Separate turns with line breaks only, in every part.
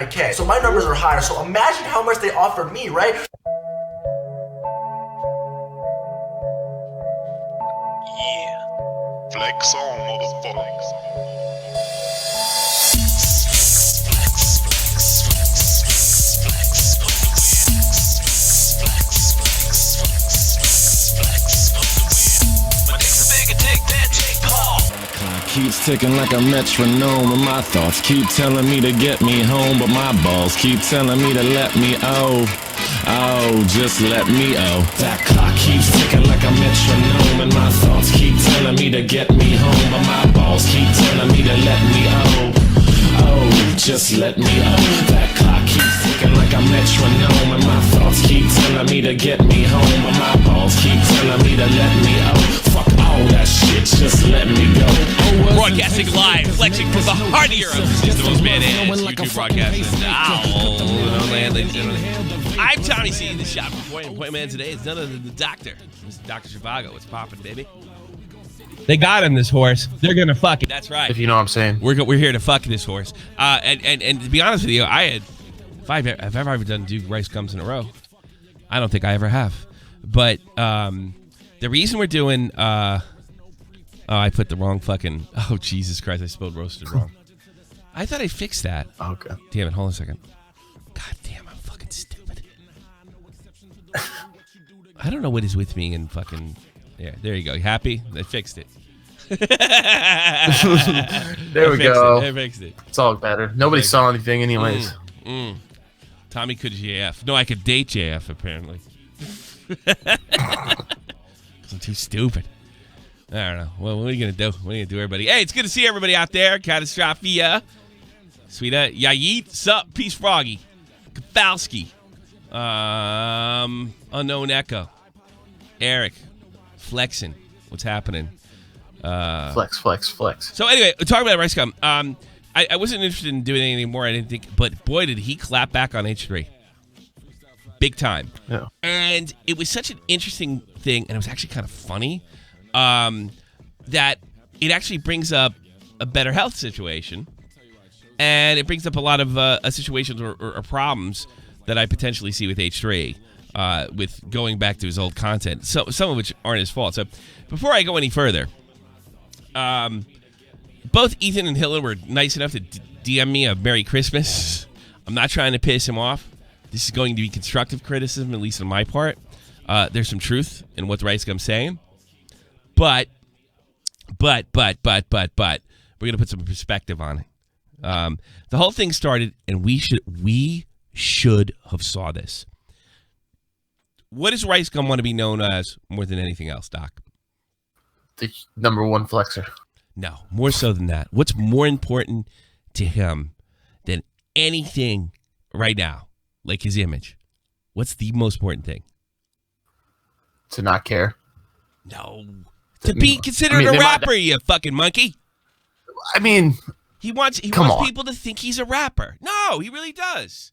Okay, so my numbers are higher. So imagine how much they offered me, right?
Yeah. Flex on, motherfucker.
Keeps ticking like a metronome, and my thoughts keep telling me to get me home, but my balls keep telling me to let me just let me That clock keeps ticking like a metronome, and my thoughts keep telling me to get me home, but my balls keep telling me to let me just let me That clock keeps ticking like a metronome, and my thoughts keep telling me to get me home, but my balls keep telling me to let me Fuck all that shit, just let me go.
Broadcasting live, flexing from the heart of Europe. It's the most badass YouTube broadcast now. I'm Tommy C. The shop point man today is none other than the doctor. Mr. Dr. Zhivago. What's poppin', baby?
They got him, this horse. They're gonna fuck it.
That's right.
If you know what I'm saying.
We're here to fuck this horse. And to be honest with you, if I've ever done two rice gums in a row, I don't think I ever have. But the reason we're doing I put the wrong fucking Jesus Christ, I spelled roasted wrong. I thought I fixed that.
Okay.
Damn it, hold on a second. God damn, I'm fucking stupid. I don't know what is with me and fucking yeah, there you go. You happy? I fixed it.
There we go.
I fixed it.
It's all better. Nobody saw anything anyways.
Tommy could JF. No, I could date JF apparently. I'm too stupid. I don't know. Well, what are you gonna do? What are you gonna do, everybody? Hey, it's good to see everybody out there. Catastrophia, Sweeta, Yayit, Sup, Peace Froggy, Kafalski, Unknown Echo, Eric, Flexin. What's happening?
Flex.
So anyway, talking about RiceGum. I wasn't interested in doing it anymore. I didn't think, but boy, did he clap back on H3. Big time.
Yeah.
And it was such an interesting thing, and it was actually kind of funny, that it actually brings up a BetterHelp situation, and it brings up a lot of situations or problems that I potentially see with H3, with going back to his old content, so some of which aren't his fault. So before I go any further, both Ethan and Hila were nice enough to DM me a Merry Christmas. I'm not trying to piss him off. This is going to be constructive criticism, at least on my part. There's some truth in what the RiceGum's saying. But, we're going to put some perspective on it. The whole thing started, and we should have saw this. What does RiceGum want to be known as more than anything else, Doc?
The number one flexer.
No, more so than that. What's more important to him than anything right now? Like his image. What's the most important thing?
To not care.
No. To be considered a rapper, you fucking monkey.
I mean,
he wants people to think he's a rapper. No, he really does.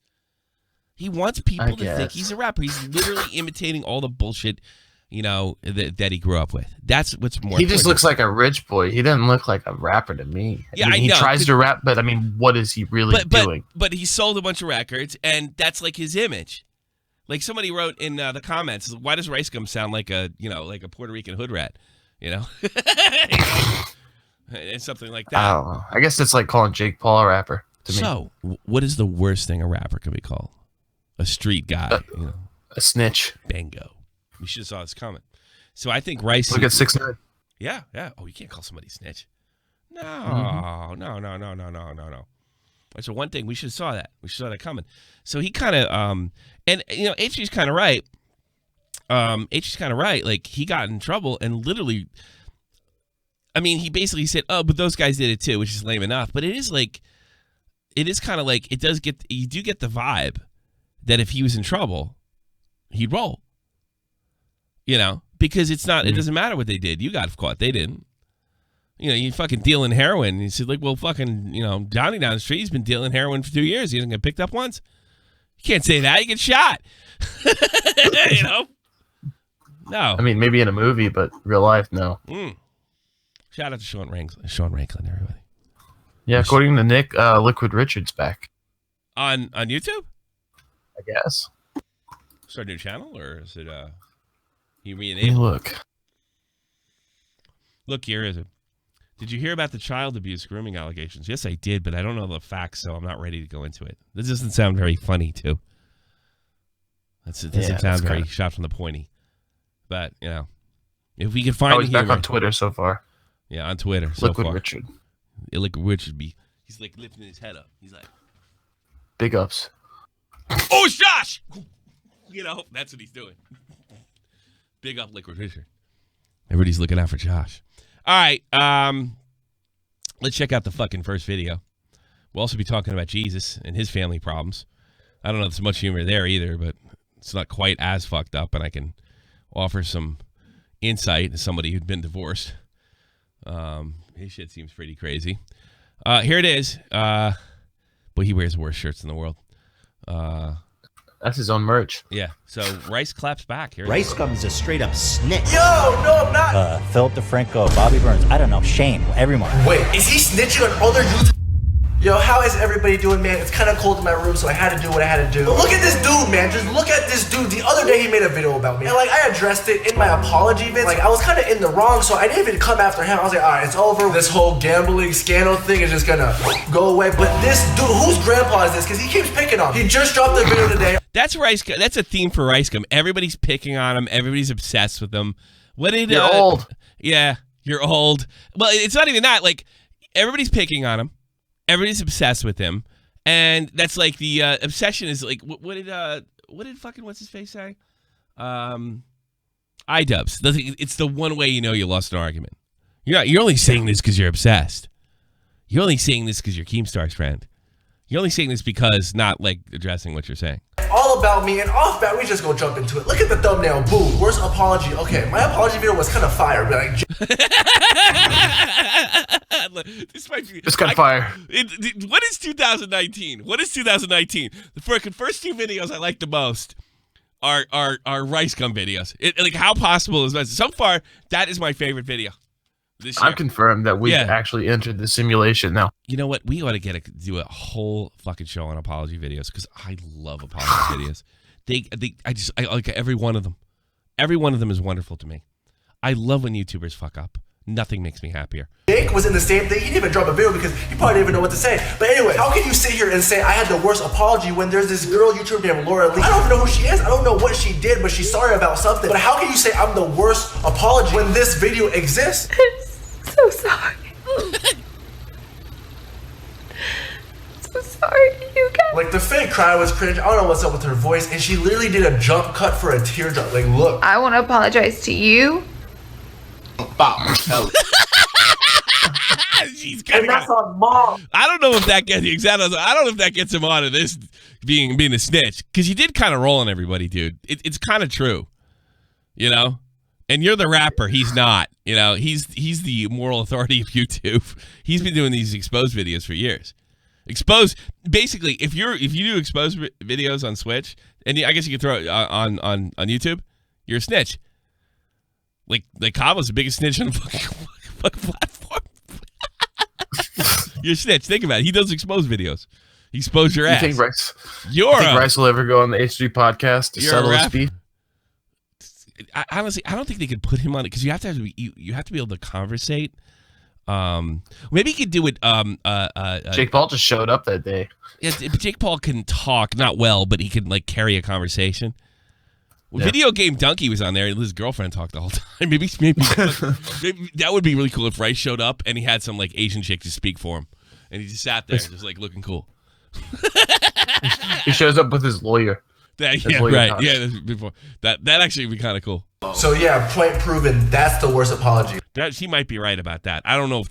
He wants people to think he's a rapper. He's literally imitating all the bullshit, that he grew up with. That's what's more.
He just looks like a rich boy. He doesn't look like a rapper to me.
Yeah, I know.
He tries to rap, but I mean, what is he really doing?
But he sold a bunch of records, and that's like his image. Like somebody wrote in the comments, why does RiceGum sound like a Puerto Rican hood rat? And something like that.
I don't know. I guess it's like calling Jake Paul a rapper to me.
So, what is the worst thing a rapper can be called? A street guy.
A snitch.
Bingo. We should have saw this coming. So I think Rice.
Look at 6ix9ine.
Yeah. Oh, you can't call somebody snitch. No. That's the one thing we should have saw that. We should have saw that coming. So he kind of and H3's kind of right. H3's kind of right. Like he got in trouble and literally. I mean, he basically said, "Oh, but those guys did it too," which is lame enough. But it is kind of like you do get the vibe that if he was in trouble, he'd roll. Because it doesn't matter what they did. You got caught. They didn't. You fucking dealing heroin. And he said, like, well, fucking, Johnny down the street, he's been dealing heroin for 2 years. He doesn't get picked up once. You can't say that. You get shot. No.
I mean, maybe in a movie, but real life, no.
Shout out to Sean Ranklin, everybody.
Yeah, according to Nick, Liquid Richard's back.
On YouTube?
I guess.
Start a new channel, or is it you
Hey,
rename?
look.
Look, here is it. Did you hear about the child abuse grooming allegations? Yes, I did, but I don't know the facts, so I'm not ready to go into it. This doesn't sound very funny, too. It doesn't sound very shot from the pointy. But, you know, if we can find
he's back on Twitter so far.
Yeah, on Twitter so
Liquid
far.
Richard.
Yeah, Liquid Richard he's like lifting his head up. He's like,
Big ups.
oh, it's Josh! You know, that's what he's doing. Big up Liquid Richard. Everybody's looking out for Josh. All right, let's check out the fucking first video. We'll also be talking about Jesus and his family problems. I don't know if there's much humor there either, but it's not quite as fucked up, and I can offer some insight as somebody who'd been divorced. His shit seems pretty crazy. Here it is. But he wears the worst shirts in the world.
That's his own merch.
Yeah. So Rice claps back. Here.
RiceGum is a straight up snitch.
Yo, no, I'm not.
Philip DeFranco, Bobby Burns, I don't know, Shane, everyone.
Wait, is he snitching on other YouTube? Yo, how is everybody doing, man? It's kind of cold in my room, so I had to do what I had to do. But look at this dude, man. Just look at this dude. The other day, he made a video about me. And, like, I addressed it in my apology vid. Like, I was kind of in the wrong, so I didn't even come after him. I was like, all right, it's over. This whole gambling scandal thing is just gonna go away. But this dude, whose grandpa is this? Because he keeps picking on me. He just dropped a video today.
That's RiceGum. That's a theme for RiceGum. Everybody's picking on him. Everybody's obsessed with him. What did
You're old.
Yeah, you're old. Well, it's not even that. Like, everybody's picking on him. Everybody's obsessed with him, and that's like the obsession is like what did fucking what's his face say? iDubbbz. It's the one way you know you lost an argument. You're only saying this because you're obsessed. You're only saying this because you're Keemstar's friend. You're only saying this because not like addressing what you're saying.
All about me, and off bat, we just go jump into it. Look at the thumbnail. Boom. Worst apology. Okay, my apology video was kind of fire, but like.
This might be.
It's got fire.
What is 2019? What is 2019? The first two videos I like the most are RiceGum videos. Like, how possible is that? So far, that is my favorite video this year.
I'm confirmed that we've actually entered the simulation now.
You know what? We ought to do a whole fucking show on apology videos because I love apology videos. I like every one of them. Every one of them is wonderful to me. I love when YouTubers fuck up. Nothing makes me happier.
Jake was in the same thing. He didn't even drop a video because he probably didn't even know what to say. But anyway, how can you sit here and say I had the worst apology when there's this girl YouTuber named Laura Lee? I don't even know who she is. I don't know what she did, but she's sorry about something. But how can you say I'm the worst apology when this video exists?
I'm so sorry. So sorry, you guys.
Like, the fake cry was cringe. I don't know what's up with her voice. And she literally did a jump cut for a teardrop. Like, look.
I want to apologize to you.
And that's on mom.
I don't know if that gets I don't know if that gets him out of this being a snitch because he did kind of roll on everybody, dude. It's kind of true, you know. And you're the rapper. He's not. You know, he's the moral authority of YouTube. He's been doing these exposed videos for years. Exposed, basically, if you do exposed videos on Switch, and I guess you could throw it on YouTube, you're a snitch. Like Kava's the biggest snitch on the fucking platform. You're a snitch. Think about it. He does exposed videos. He exposed your ass.
You think Rice will ever go on the H3 podcast to settle his beef?
Honestly, I don't think they could put him on it because you have to be able to conversate. Maybe he could do it.
Jake Paul just showed up that day.
Yeah, Jake Paul can talk, not well, but he can like carry a conversation. Well, Video Game Donkey was on there, and his girlfriend talked the whole time. Maybe that would be really cool if Rice showed up and he had some like Asian chick to speak for him, and he just sat there, just like looking cool.
He shows up with his lawyer.
Right. Yeah, before that actually would be kind of cool.
So yeah, point proven. That's the worst apology.
She might be right about that. I don't know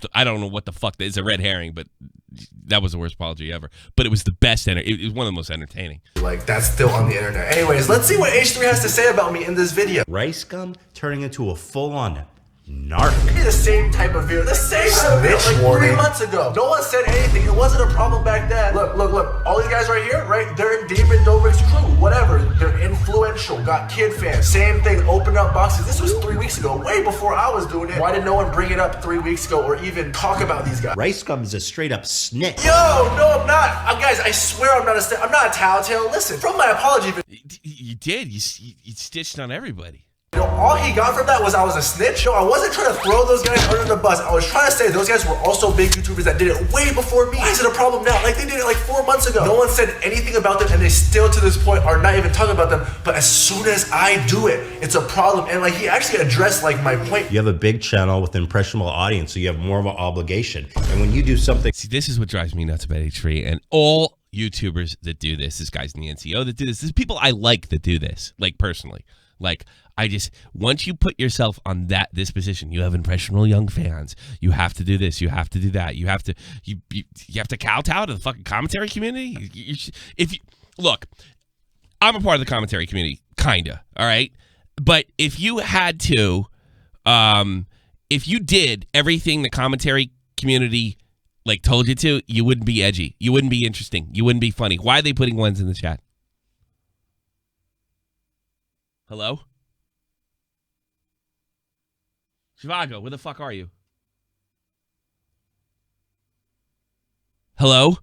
what the fuck that is, a red herring, but that was the worst apology ever. But it was the best. It was one of the most entertaining.
Like, that's still on the internet. Anyways, let's see what H3 has to say about me in this video.
RiceGum turning into a full-on
narc.
The same type of video, the same snitch like 3 months ago. No one said anything. It wasn't a problem back then. Look. All these guys right here, right? They're in David Dobrik's crew. Whatever. They're influential. Got kid fans. Same thing. Open up boxes. This was 3 weeks ago, way before I was doing it. Why did no one bring it up 3 weeks ago or even talk about these guys?
RiceGum is a straight up snitch.
Yo, no, I'm not. Guys, I swear I'm not I'm not a tattletale. Listen, from my apology video.
You did. You stitched on everybody.
You know, all he got from that was I was a snitch. No, I wasn't trying to throw those guys under the bus. I was trying to say those guys were also big YouTubers that did it way before me. Why is it a problem now? Like, they did it like 4 months ago. No one said anything about them, and they still to this point are not even talking about them. But as soon as I do it, it's a problem. And like, he actually addressed like my point.
You have a big channel with an impressionable audience, so you have more of an obligation. And when you do something...
See, this is what drives me nuts about H3 and all YouTubers that do this guys in the NCO that do this. There's people I like that do this, like personally. Like, I just, once you put yourself on this position, you have impressionable young fans. You have to do this. You have to do that. You have to, you have to kowtow to the fucking commentary community. Look, I'm a part of the commentary community, kinda. All right, but if you had to, if you did everything the commentary community like told you to, you wouldn't be edgy. You wouldn't be interesting. You wouldn't be funny. Why are they putting ones in the chat? Hello? Shivago, where the fuck are you? Hello?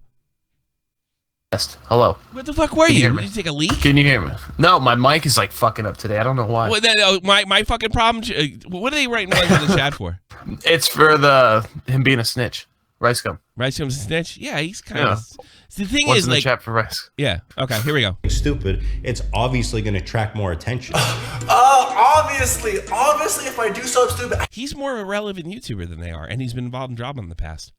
Yes. Hello.
Where the fuck were you? Did you take a leak?
Can you hear me? No, my mic is like fucking up today. I don't know why.
Well, my fucking problem. What are they writing ones in the chat for?
It's for him being a snitch. RiceGum.
RiceGum's a snitch? Yeah, he's kind of... The thing
What's
is,
in
like...
the chat for Rice?
Yeah, okay, here we go.
Stupid, it's obviously going to attract more attention.
Obviously, if I do something stupid...
He's more irrelevant YouTuber than they are, and he's been involved in drama in the past.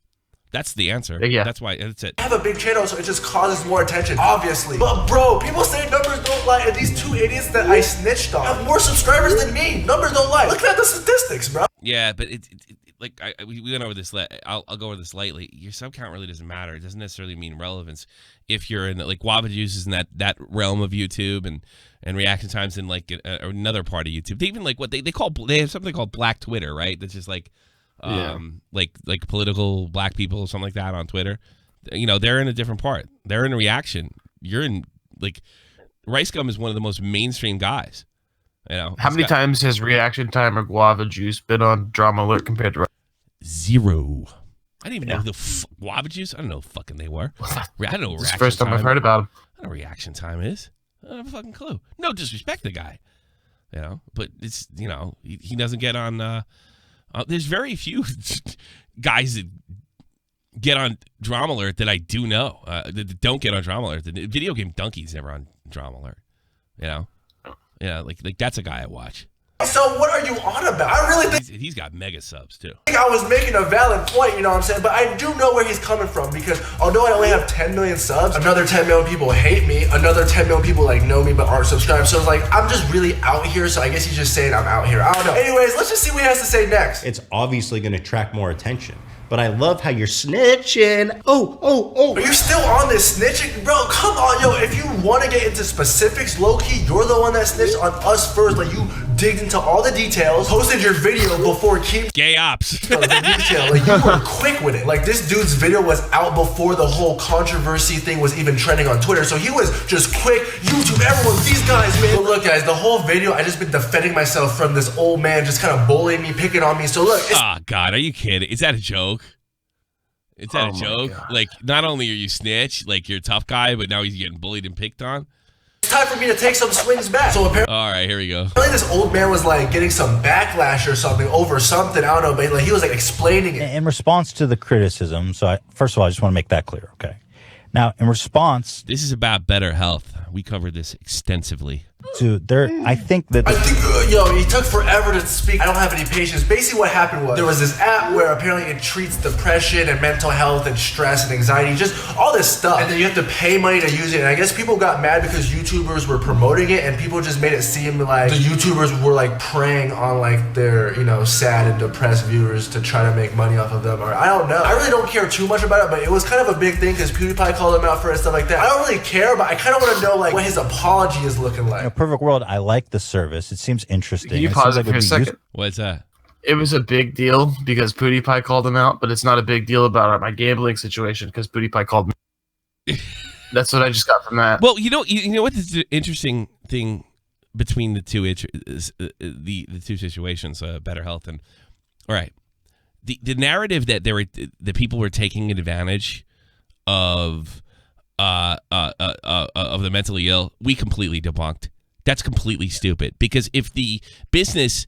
That's the answer.
Yeah.
That's why, that's it.
I have a big channel, so it just causes more attention, obviously. But bro, people say numbers don't lie, and these two idiots that I snitched on have more subscribers than me. Numbers don't lie. Look at the statistics, bro.
Yeah, but like we went over this. I'll go over this lightly. Your sub count really doesn't matter. It doesn't necessarily mean relevance. If you're in like Guava Juice is in that realm of YouTube, and reaction times in like another part of YouTube. They even like what they have something called Black Twitter, right? That's just like like political black people or something like that on Twitter. You know, they're in a different part. They're in a reaction. You're in like RiceGum is one of the most mainstream guys. You know,
how many times has Reaction Time or Guava Juice been on Drama Alert compared to
0? I didn't even know who the Guava Juice. I don't know who fucking they were. I don't know.
It's the first time I've heard about him.
I don't know what Reaction Time is. I don't have a fucking clue. No disrespect to the guy, you know, but it's, you know, he doesn't get on. There's very few guys that get on Drama Alert that I do know that don't get on Drama Alert. The video game Donkey's never on Drama Alert, you know. Yeah, like that's a guy I watch.
So what are you on about? I really think
he's got mega subs too.
I think I was making a valid point, you know what I'm saying? But I do know where he's coming from, because although I only have 10 million subs, another 10 million people hate me, another 10 million people like know me but aren't subscribed. So it's like, I'm just really out here, so I guess he's just saying I'm out here. I don't know. Anyways, let's just see what he has to say next.
It's obviously going to attract more attention. But I love how you're snitching. Oh.
Are you still on this snitching? Bro, come on, yo. If you want to get into specifics, low-key, you're the one that snitched on us first. Like, you digged into all the details, posted your video before
Gay ops.
The detail. Like, you were quick with it. Like, this dude's video was out before the whole controversy thing was even trending on Twitter. So he was just quick. YouTube, everyone, these guys, man. But look, guys, the whole video, I just been defending myself from this old man just kind of bullying me, picking on me. So look.
Oh, God, are you kidding? Is that a joke? Is that a joke? Like, not only are you snitch, like you're a tough guy, but now he's getting bullied and picked on?
It's time for me to take some swings back. So apparently,
all right, here we go.
Apparently this old man was like getting some backlash or something over something. I don't know, but like he was like explaining it.
In response to the criticism, so first of all, I just want to make that clear, okay? Now, in response...
This is about BetterHelp. We covered this extensively.
I think
yo, he took forever to speak. I don't have any patience. Basically what happened was there was this app where apparently it treats depression and mental health and stress and anxiety, just all this stuff. And then you have to pay money to use it. And I guess people got mad because YouTubers were promoting it, and people just made it seem like the YouTubers were like preying on like their, you know, sad and depressed viewers to try to make money off of them. Or I don't know. I really don't care too much about it, but it was kind of a big thing because PewDiePie called him out for it and stuff like that. I don't really care, but I kind of want to know like what his apology is looking like.
In a perfect world, I like the service. It seems interesting.
Can you pause it for a second?
What's that?
It was a big deal because PewDiePie called him out, but it's not a big deal about my gambling situation because PewDiePie called me. That's what I just got from that.
Well, you know what the interesting thing between the two the two situations, BetterHelp and all right, the narrative that the people were taking advantage of the mentally ill, we completely debunked. That's completely stupid because if the business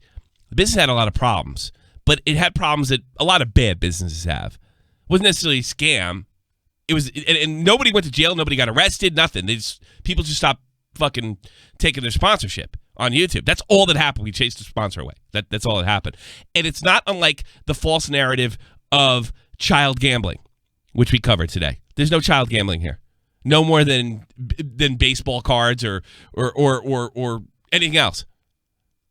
had a lot of problems, but it had problems that a lot of bad businesses have. It wasn't necessarily a scam. It was, and nobody went to jail. Nobody got arrested. Nothing. People just stopped fucking taking their sponsorship on YouTube. That's all that happened. We chased the sponsor away. That's all that happened. And it's not unlike the false narrative of child gambling, which we covered today. There's no child gambling here. No more than baseball cards or anything else.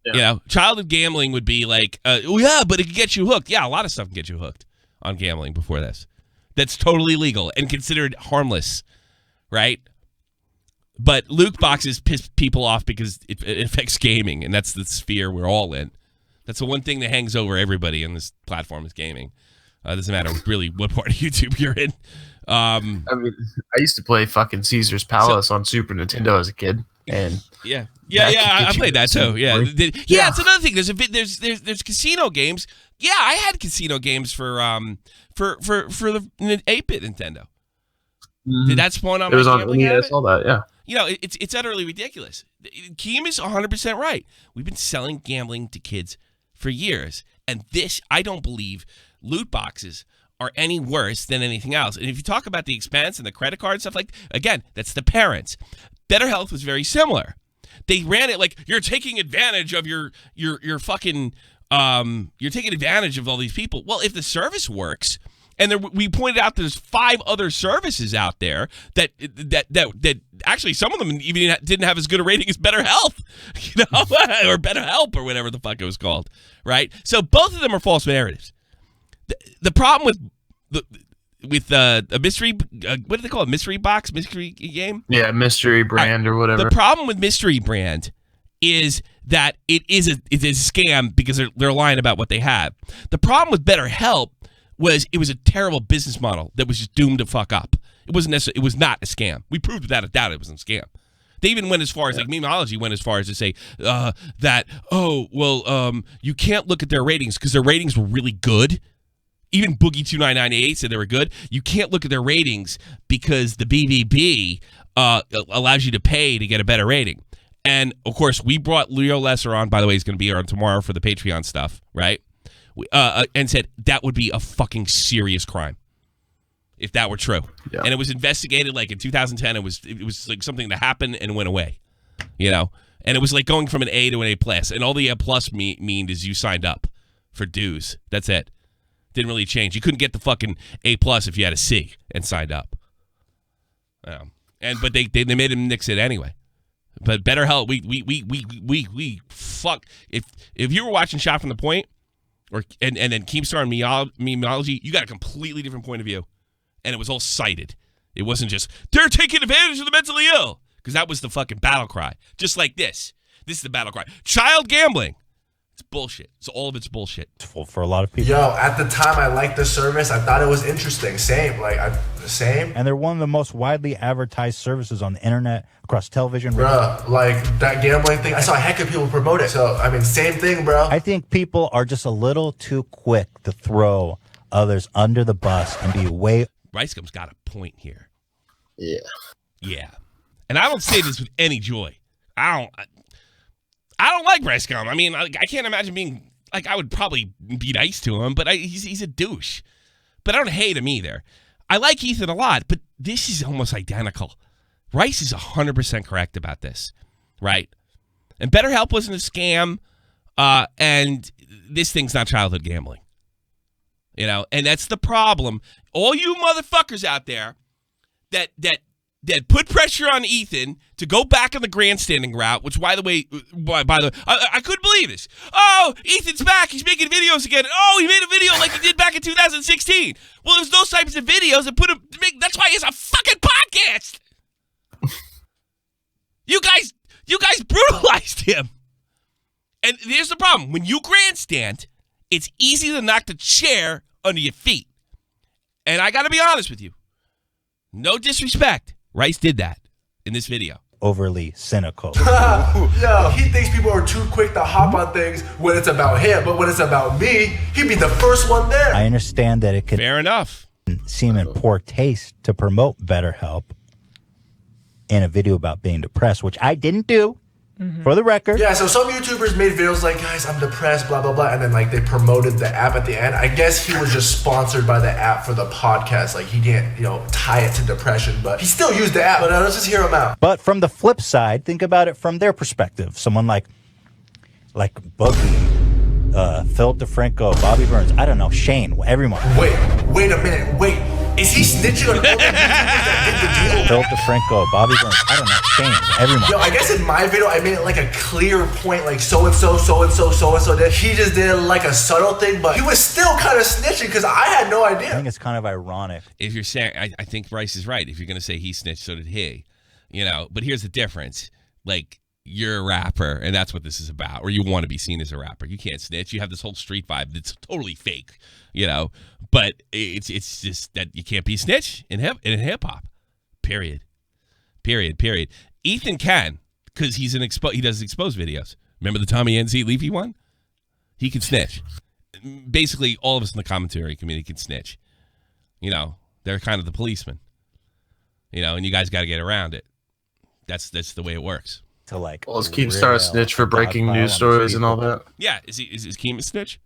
Yeah. You know, childhood gambling would be like, oh yeah, but it can get you hooked. Yeah, a lot of stuff can get you hooked on gambling before this. That's totally legal and considered harmless, right? But loot boxes piss people off because it affects gaming, and that's the sphere we're all in. That's the one thing that hangs over everybody on this platform is gaming. Doesn't matter really what part of YouTube you're in.
I mean, I used to play fucking Caesar's Palace on Super Nintendo as a kid, and
I played that too. Yeah, it's another thing. There's casino games. Yeah, I had casino games for the 8-bit Nintendo.
Mm-hmm.
Did that spawn on?
It was
my
on.
gambling
Yeah, I
habit?
saw that. Yeah.
You know, it's utterly ridiculous. Keem is 100% right. We've been selling gambling to kids for years, and I don't believe loot boxes are any worse than anything else. And if you talk about the expense and the credit card stuff, like, again, that's the parents. BetterHelp was very similar. They ran it like you're taking advantage of your fucking you're taking advantage of all these people. Well, if the service works, and we pointed out there's 5 other services out there that actually some of them even didn't have as good a rating as BetterHelp, you know, or BetterHelp or whatever the fuck it was called, right? So both of them are false narratives. The problem with a mystery, what do they call it? Mystery game?
Yeah, mystery brand or whatever.
The problem with mystery brand is that it's a scam because they're lying about what they have. The problem with BetterHelp was it was a terrible business model that was just doomed to fuck up. It wasn't necessarily. It was not a scam. We proved without a doubt it wasn't a scam. They even went as far as, like, Memeology went as far as to say that, you can't look at their ratings because their ratings were really good. Even Boogie2998 said they were good. You can't look at their ratings because the BBB allows you to pay to get a better rating. And, of course, we brought Leo Lesser on. By the way, he's going to be on tomorrow for the Patreon stuff, right? And said that would be a fucking serious crime if that were true. Yeah. And it was investigated like in 2010. It was like something that happened and went away, you know? And it was like going from an A to an A+. And all the A+ mean is you signed up for dues. That's it. Didn't really change. You couldn't get the fucking A+ if you had a C and signed up. But they made him nix it anyway. But BetterHelp, we fuck. If you were watching Shot from the Point, and then Keemstar and Memeology, you got a completely different point of view, and it was all cited. It wasn't just they're taking advantage of the mentally ill, because that was the fucking battle cry. Just like this is the battle cry. Child gambling. It's bullshit. So all of it's bullshit.
For a lot of people.
Yo, at the time I liked the service. I thought it was interesting. Same.
And they're one of the most widely advertised services on the internet, across television.
Bruh, like that gambling thing. I saw a heck of people promote it. So, I mean, same thing, bro.
I think people are just a little too quick to throw others under the bus and be way...
RiceGum's got a point here.
Yeah.
Yeah. And I don't say this with any joy. I don't like RiceGum. I mean, I can't imagine being like, I would probably be nice to him, but he's a douche. But I don't hate him either. I like Ethan a lot, but this is almost identical. Rice is 100% correct about this, right? And BetterHelp wasn't a scam, and this thing's not childhood gambling. You know, and that's the problem. All you motherfuckers out there that put pressure on Ethan to go back on the grandstanding route, which, by the way, I couldn't believe this. Oh, Ethan's back. He's making videos again. Oh, he made a video like he did back in 2016. Well, there's those types of videos that put him. That's why he has a fucking podcast. You guys brutalized him. And here's the problem. When you grandstand, It's easy to knock the chair under your feet. And I got to be honest with you. No disrespect. Rice did that in this video.
Overly cynical.
Yo, he thinks people are too quick to hop on things when it's about him, but when it's about me, he'd be the first one there.
I understand that it could
Fair enough.
seem in poor taste to promote BetterHelp in a video about being depressed, which I didn't do, for the record.
Yeah, so some YouTubers made videos like, guys, I'm depressed, blah, blah, blah, and then like they promoted the app at the end. I guess he was just sponsored by the app for the podcast. Like he didn't, tie it to depression, but he still used the app. But let's just hear him out.
But from the flip side, think about it from their perspective. Someone like Boogie, Phil DeFranco, Bobby Burns, I don't know, Shane, everyone.
Wait a minute, wait. Is he snitching on all the YouTubers that did the deal?
Phil DeFranco, Bobby Burns, I don't know, Shane, everyone.
Yo, I guess in my video, I made it like a clear point, like so-and-so did. He just did like a subtle thing, but he was still kind of snitching because I had no idea.
I think it's kind of ironic.
If you're saying, I think Bryce is right. If you're going to say he snitched, so did he. But here's the difference. Like, you're a rapper, and that's what this is about, or you want to be seen as a rapper. You can't snitch. You have this whole street vibe that's totally fake, But it's just that you can't be snitch in hip hop. Period. Ethan can, because he does exposed videos. Remember the Tommy NZ Leafy one? He can snitch. Basically, all of us in the commentary community can snitch. They're kind of the policemen. And you guys got to get around it. That's the way it works.
Well, is Keemstar a snitch for breaking news stories and all that?
Yeah, is Keem a snitch?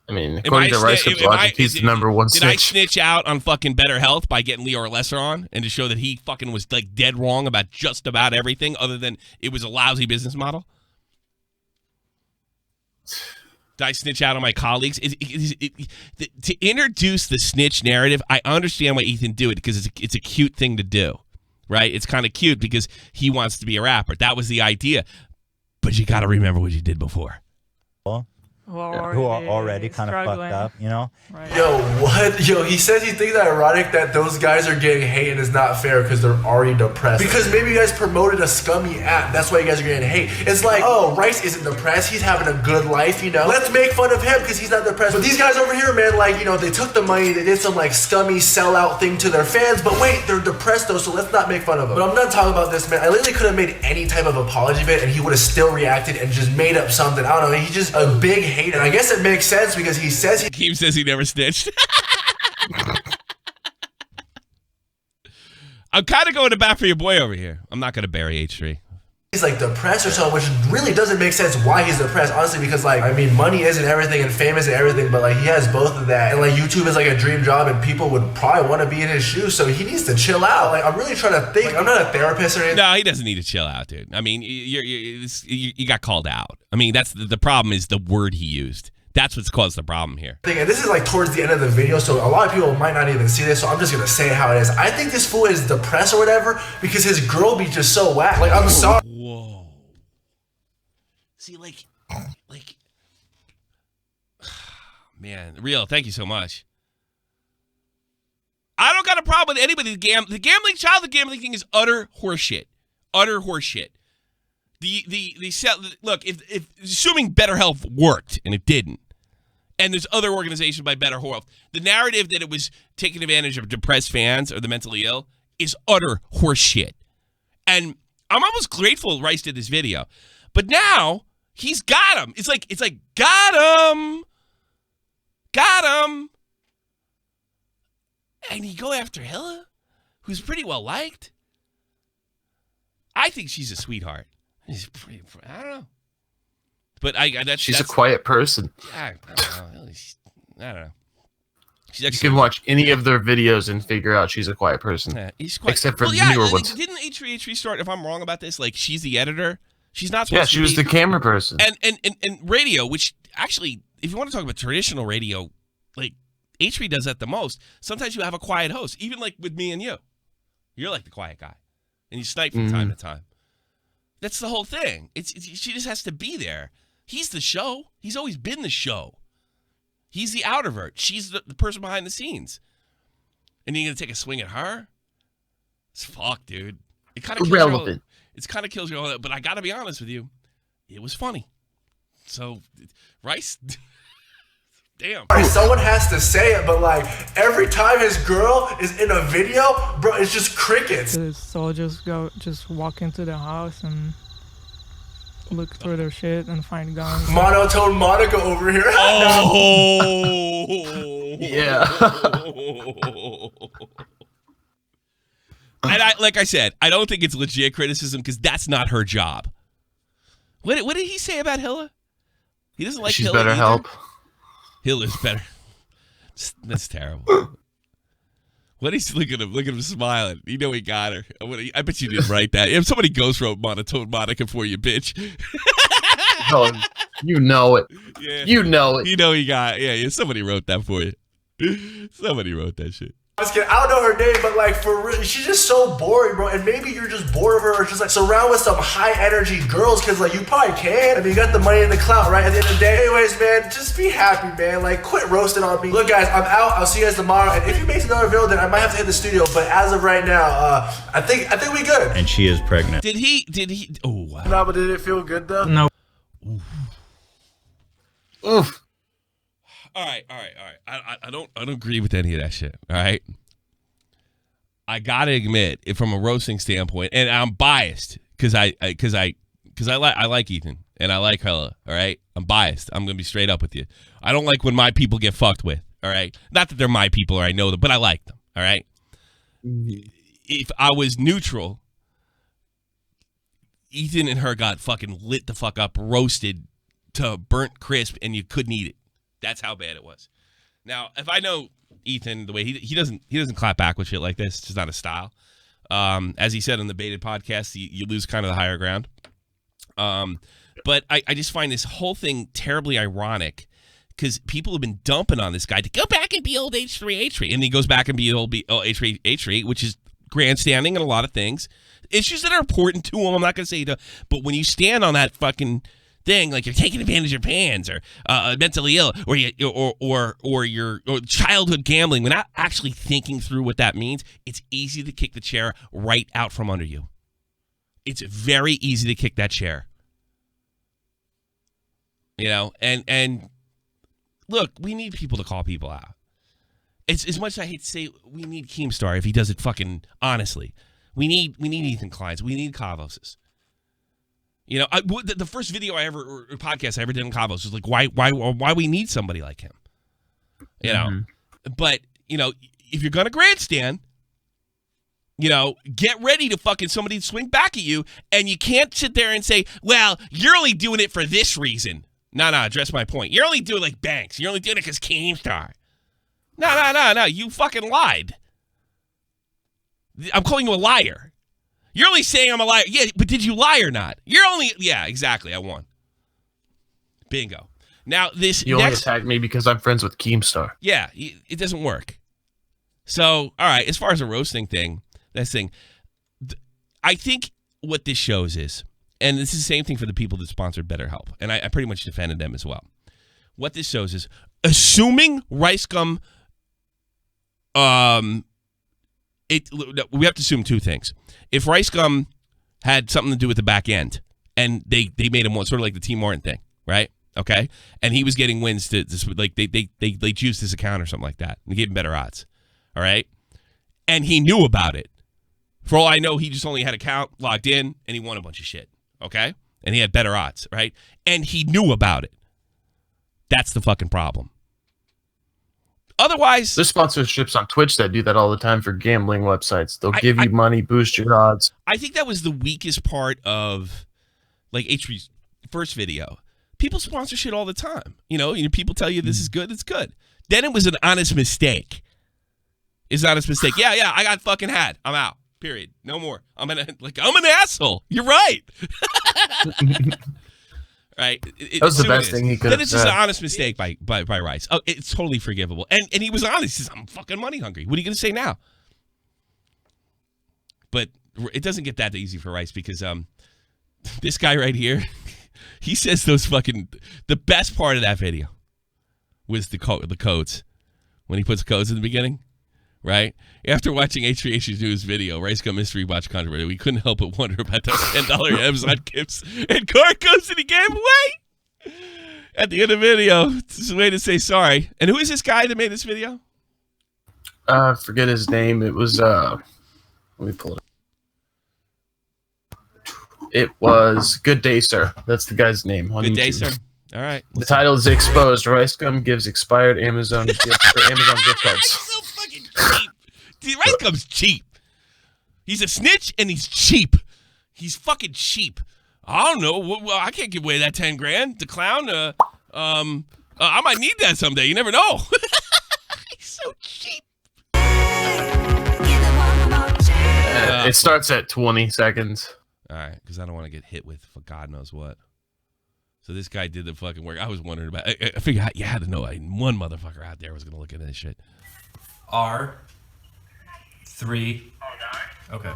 I mean, according to RiceGum's logic, he's the number one snitch.
Did I snitch out on fucking BetterHelp by getting Leo or Lesser on and to show that he fucking was like dead wrong about just about everything other than it was a lousy business model? Did I snitch out on my colleagues? To introduce the snitch narrative, I understand why Ethan do it because it's a cute thing to do. Right? It's kind of cute because he wants to be a rapper. That was the idea. But you got to remember what you did before.
Who are already kind of fucked up,
Right.
Yo, what? Yo, he says he thinks that ironic that those guys are getting hate and it's not fair because they're already depressed. Because maybe you guys promoted a scummy app. That's why you guys are getting hate. It's like, oh, Rice isn't depressed. He's having a good life, Let's make fun of him because he's not depressed. But these guys over here, man, they took the money. They did some, scummy sellout thing to their fans. But wait, they're depressed, though, so let's not make fun of them. But I'm not talking about this, man. I literally could have made any type of apology of it and he would have still reacted and just made up something. I don't know. He's just a big hater. And I guess it makes sense because he says
Keem says he never snitched. I'm kind of going to bat for your boy over here. I'm not going to bury H3.
he's depressed or something, which really doesn't make sense why he's depressed, honestly, because money isn't everything and fame isn't everything, but he has both of that, and YouTube is a dream job and people would probably want to be in his shoes, so he needs to chill out. I'm really trying to think. I'm not a therapist or anything.
No, he doesn't need to chill out, dude. I mean, you got called out. I mean, that's the problem is the word he used. That's what's caused the problem here.
And this is towards the end of the video, so a lot of people might not even see this, so I'm just gonna say how it is. I think this fool is depressed or whatever because his girl be just so whack. I'm sorry.
Whoa. See, man, real. Thank you so much. I don't got a problem with anybody. The gambling thing is utter horseshit. Utter horseshit. Look, if assuming BetterHelp worked and it didn't, and there's other organizations by BetterHelp, the narrative that it was taking advantage of depressed fans or the mentally ill is utter horseshit. And I'm almost grateful Rice did this video, but now he's got him. It's like got him, and you go after Hila, who's pretty well liked. I think she's a sweetheart. She's pretty, I don't know. But
she's a quiet person.
I don't know.
You can watch any of their videos and figure out she's a quiet person. Except for the newer ones.
Didn't H3h3 start, if I'm wrong about this, she's the editor? She's not supposed to
she was the camera person.
And radio, which actually, if you want to talk about traditional radio, H3 does that the most. Sometimes you have a quiet host, even with me and you. You're the quiet guy. And you snipe from time to time. That's the whole thing. She just has to be there. He's the show. He's always been the show. He's the outervert. She's the person behind the scenes. And you're going to take a swing at her? It's fuck, dude. It kind of
irrelevant.
It kind of kills you all that. But I got to be honest with you. It was funny. So, Rice, damn.
Someone has to say it, but like every time his girl is in a video, bro, it's just crickets.
The soldiers just walk into the house and look through their shit and find guns.
Monotone Monica over here.
Oh,
Yeah.
And like I said, I don't think it's legit criticism because that's not her job. What did he say about Hila? He doesn't like
She's
Hila
BetterHelp.
Hila's better. That's terrible. What he's look at him smiling. You know he got her. I bet you didn't write that. If somebody ghost wrote Monotone Monica for you, bitch.
Oh, you know it.
Yeah.
You know it.
You know he got. Yeah. Somebody wrote that for you. Somebody wrote that shit.
I don't know her name, but like for real, she's just so boring, bro. And maybe you're just bored of her, or just like surround with some high energy girls, cause like you probably can. I mean, you got the money and the clout, right? At the end of the day, anyways, man, just be happy, man. Like, quit roasting on me. Look, guys, I'm out. I'll see you guys tomorrow. And if you make another video, then I might have to hit the studio. But as of right now, I think we good.
And she is pregnant.
Did he? Oh, wow.
No, but did it feel good though?
No.
Oof.
All right. I don't agree with any of that shit. All right. I gotta admit, from a roasting standpoint, and I'm biased because I like Ethan and I like Hila. All right. I'm biased. I'm gonna be straight up with you. I don't like when my people get fucked with. All right. Not that they're my people or I know them, but I like them. All right. If I was neutral, Ethan and her got fucking lit the fuck up, roasted to burnt crisp, and you couldn't eat it. That's how bad it was. Now, if I know Ethan the way he doesn't clap back with shit like this, it's just not his style. As he said on the Baited podcast, you lose kind of the higher ground. But I just find this whole thing terribly ironic because people have been dumping on this guy to go back and be old H3h3, and he goes back and be old H3h3, which is grandstanding in a lot of things. Issues that are important to him. I'm not gonna say but when you stand on that fucking thing, like you're taking advantage of fans or mentally ill or your childhood gambling without actually thinking through what that means, it's easy to kick the chair right out from under you. It's very easy to kick that chair. You know, and look, we need people to call people out. It's as much as I hate to say we need Keemstar if he does it fucking honestly. We need Ethan Kleins. We need Cavos's. You know, the first video or podcast I ever did on Cavos was like, why we need somebody like him. You know, but you know, if you're gonna grandstand, you know, get ready to fucking somebody swing back at you, and you can't sit there and say, well, you're only doing it for this reason. No, address my point. You're only doing like Banks. You're only doing it because Keemstar. No. You fucking lied. I'm calling you a liar. You're only saying I'm a liar. Yeah, but did you lie or not? Yeah, exactly. I won. Bingo. Now,
You only attacked me because I'm friends with Keemstar.
Yeah, it doesn't work. So, all right, as far as a roasting thing, I think what this shows is, and this is the same thing for the people that sponsored BetterHelp, and I pretty much defended them as well. What this shows is, assuming RiceGum, we have to assume two things. If RiceGum had something to do with the back end, and they made him one sort of like the T. Martin thing, right? Okay, and he was getting wins to like they juiced his account or something like that, and gave him better odds. All right, and he knew about it. For all I know, he just only had an account logged in, and he won a bunch of shit. Okay, and he had better odds, right? And he knew about it. That's the fucking problem. Otherwise,
there's sponsorships on Twitch that do that all the time for gambling websites. They'll give you money, boost your odds.
I think that was the weakest part of like H3's first video. People sponsor shit all the time. You know, people tell you this is good, it's good. Then it was an honest mistake. It's an honest mistake. Yeah, I got fucking had. I'm out. Period. No more. I'm an asshole. You're right. Right.
That was the best thing he could have said.
Then it's just an honest mistake by Rice. Oh, it's totally forgivable. And he was honest. He says, I'm fucking money hungry. What are you going to say now? But it doesn't get that easy for Rice because this guy right here, he says the best part of that video was the codes. When he puts codes in the beginning, right? After watching H3h's newest video, RiceGum Mystery Watch Controversy, we couldn't help but wonder about those $10 Amazon gifts and card codes that he gave away. At the end of the video, it's a way to say sorry. And who is this guy that made this video?
Forget his name. It was let me pull it up. It was Good Day Sir. That's the guy's name on
Good Day,
YouTube.
Sir. All right.
The title is Exposed. RiceGum gives expired Amazon gift cards.
So fucking cheap. Dude, RiceGum's cheap. He's a snitch and he's cheap. He's fucking cheap. I don't know. Well, I can't give away that 10 grand. The clown, I might need that someday. You never know. He's so cheap.
It starts at 20 seconds.
All right, because I don't want to get hit with for God knows what. So this guy did the fucking work. I was wondering about. I figured you had to know. One motherfucker out there was gonna look at this shit.
R3. Okay.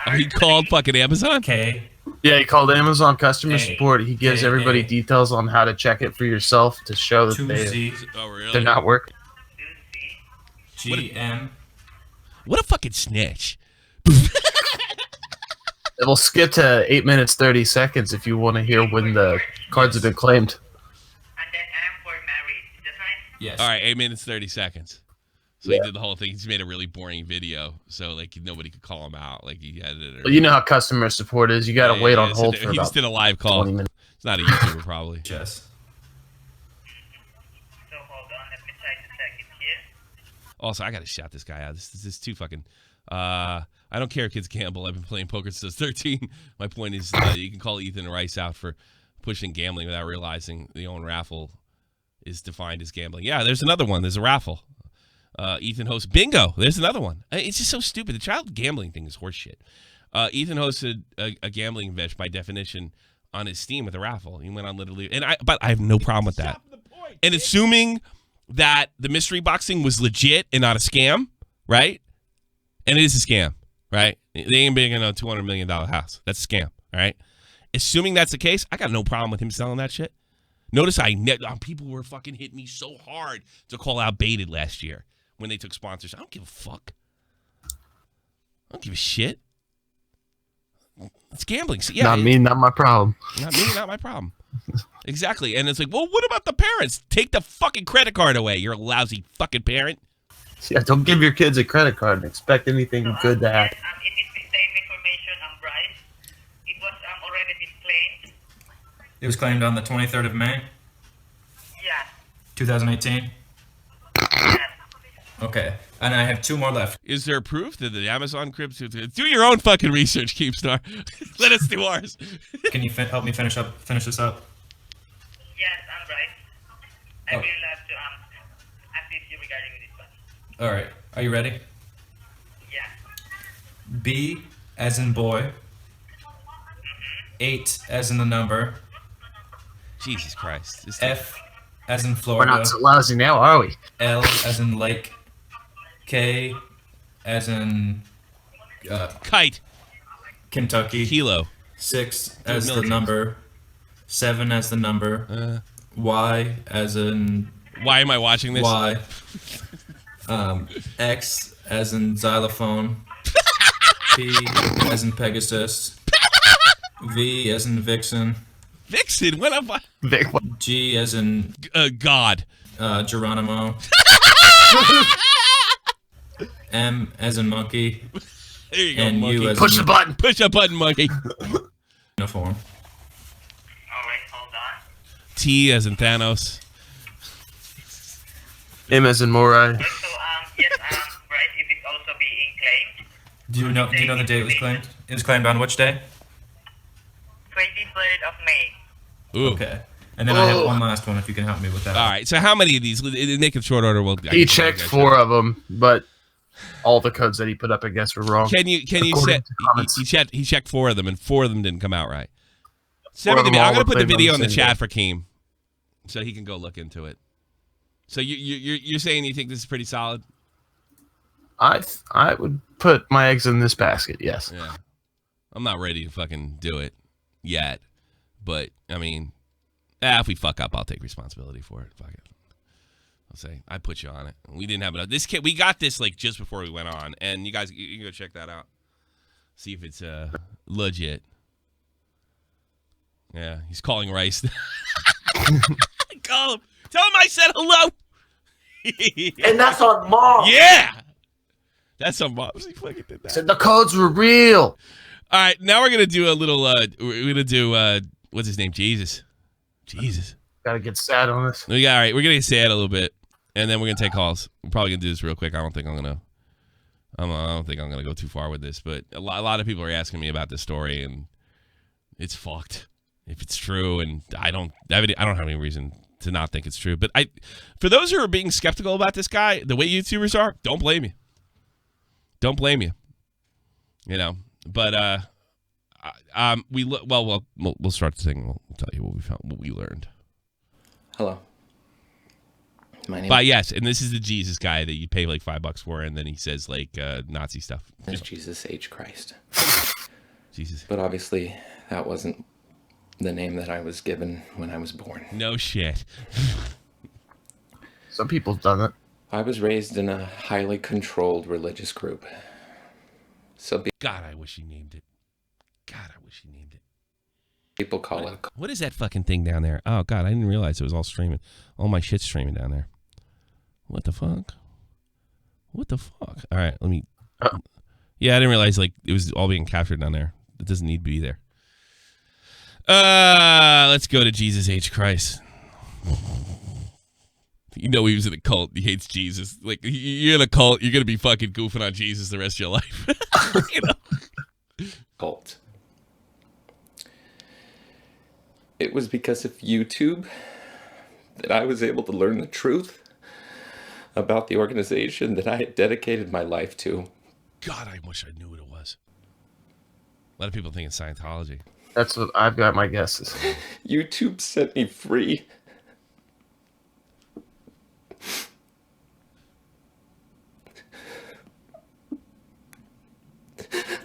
Oh, he called fucking Amazon.
K.
Yeah, he called Amazon customer support. He gives everybody details on how to check it for yourself to show that
2Z.
they're not working.
GM.
What a fucking snitch.
It'll skip to 8 minutes 30 seconds if you want to hear when the cards have been claimed.
Yes.
All right, 8 minutes 30 seconds. So he did the whole thing. He just made a really boring video, so like nobody could call him out. Like he edited it.
Well, you know how customer support is. You got to wait on hold for
he
about
just did a live call.
20 minutes.
It's not a YouTuber, probably.
Yes.
Also, I gotta shout this guy out. This is too fucking. I don't care if kids gamble. I've been playing poker since 13. My point is, you can call Ethan Rice out for pushing gambling without realizing the own raffle is defined as gambling. Yeah, there's another one. There's a raffle. Ethan hosts bingo. There's another one. It's just so stupid. The child gambling thing is horseshit. Ethan hosted a gambling event by definition on his Steam with a raffle. He went on literally, but I have no problem with that. And assuming that the mystery boxing was legit and not a scam, right? And it is a scam, right? They ain't big in a $200 million house. That's a scam, all right? Assuming that's the case, I got no problem with him selling that shit. Notice people were fucking hitting me so hard to call out Baited last year when they took sponsors. I don't give a fuck. I don't give a shit. It's gambling. So, yeah,
not me, not my problem.
Not me, not my problem. Exactly. And it's like, well, what about the parents? Take the fucking credit card away. You're a lousy fucking parent.
Yeah, don't give your kids a credit card and expect anything good to happen.
It is the same information, Bryce. It was already disclaimed.
It was claimed on the 23rd of May?
Yeah.
2018?
Yeah.
Okay. And I have 2 more left.
Is there proof that the Amazon crypts? Do your own fucking research, Keepstar. Let us do ours.
Can you help me finish this up?
Yes, Bryce. I will love to assist you regarding this one.
All right. Are you ready?
Yeah.
B as in boy. 8 as in the number.
Jesus Christ.
F as in
We're
Florida.
not so lousy now, are we?
L as in lake. K as in
Kite.
Kentucky.
Kilo.
6 as the number. 7 as the number. Y as in.
Why am I watching this?
Y. X as in xylophone. P as in Pegasus. V as in Vixen.
Vixen? What am I?
G as in
God.
Geronimo. M as in monkey.
There you go,
and
monkey.
U as
Push
in
the button.
Push a button, monkey.
uniform.
Alright, hold on.
T as in Thanos.
M as in Morai.
So, yes, Bryce, it is also being claimed.
Do you know the date it was claimed? It was claimed on which day?
23rd of May.
Ooh.
Okay. And then I have one last one if you can help me with that.
All right. So how many of these? Make it short order.
He checked 4 of them, but all the codes that he put up, I guess, were wrong.
Can you set? He checked 4 of them, and 4 of them didn't come out right. Send me the video. I'm gonna put the video in the chat for Keem, so he can go look into it. So you're saying you think this is pretty solid?
I would put my eggs in this basket. Yes.
Yeah. I'm not ready to fucking do it yet, but I mean, if we fuck up, I'll take responsibility for it. Fuck it. I'll say I put you on it. We didn't have enough. This kid, we got this like just before we went on, and you guys, you can go check that out. See if it's legit. Yeah, he's calling Rice. call him. Tell him I said hello.
And that's on mom.
Yeah. That's on mom. He fucking did that.
Said the codes were real.
All right, now we're gonna do a little. We're gonna do what's his name? Jesus.
Gotta get sad on this.
All right, we're gonna get sad a little bit, and then we're gonna take calls. We're probably gonna do this real quick. I don't think I'm gonna go too far with this, but a lot of people are asking me about this story, and it's fucked if it's true. And I don't have any reason to not think it's true. But for those who are being skeptical about this guy, the way YouTubers are, don't blame you. Don't blame you. You know. But we'll start the thing. We'll tell you what we found, what we learned.
Hello. My name.
But yes, and this is the Jesus guy that you pay like $5 for, and then he says like Nazi stuff.
Is Jesus H. Christ.
Jesus.
But obviously, that wasn't the name that I was given when I was born.
No shit.
Some people have done it.
I was raised in a highly controlled religious group.
God, I wish he named it.
People call it.
What is that fucking thing down there? Oh, God, I didn't realize it was all streaming. All my shit's streaming down there. What the fuck? All right, let me... Yeah, I didn't realize like it was all being captured down there. It doesn't need to be there. Let's go to Jesus H. Christ. You know he was in a cult. He hates Jesus. Like, you're in a cult, you're going to be fucking goofing on Jesus the rest of your life. You know?
Cult. It was because of YouTube that I was able to learn the truth about the organization that I had dedicated my life to.
God, I wish I knew what it was. A lot of people think it's Scientology.
That's what I've got my guesses.
YouTube set me free.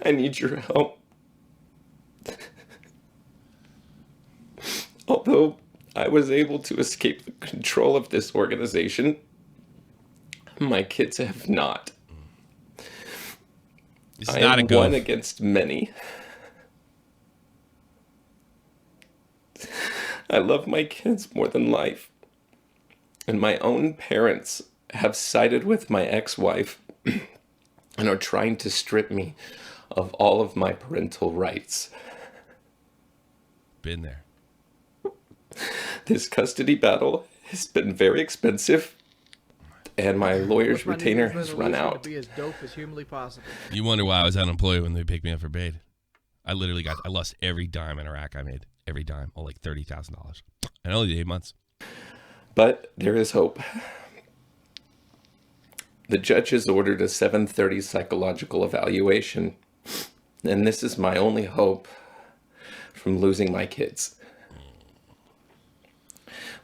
I need your help. Although I was able to escape the control of this organization, my kids have not. I am one against many. I love my kids more than life. And my own parents have sided with my ex-wife and are trying to strip me of all of my parental rights.
Been there.
This custody battle has been very expensive, and my lawyer's retainer has run out.
Be as dope as humanly possible.
You wonder why I was unemployed when they picked me up for bait. I lost every dime in Iraq I made. Every dime. Oh, like $30,000. And only 8 months.
But there is hope. The judge has ordered a 7:30 psychological evaluation, and this is my only hope from losing my kids.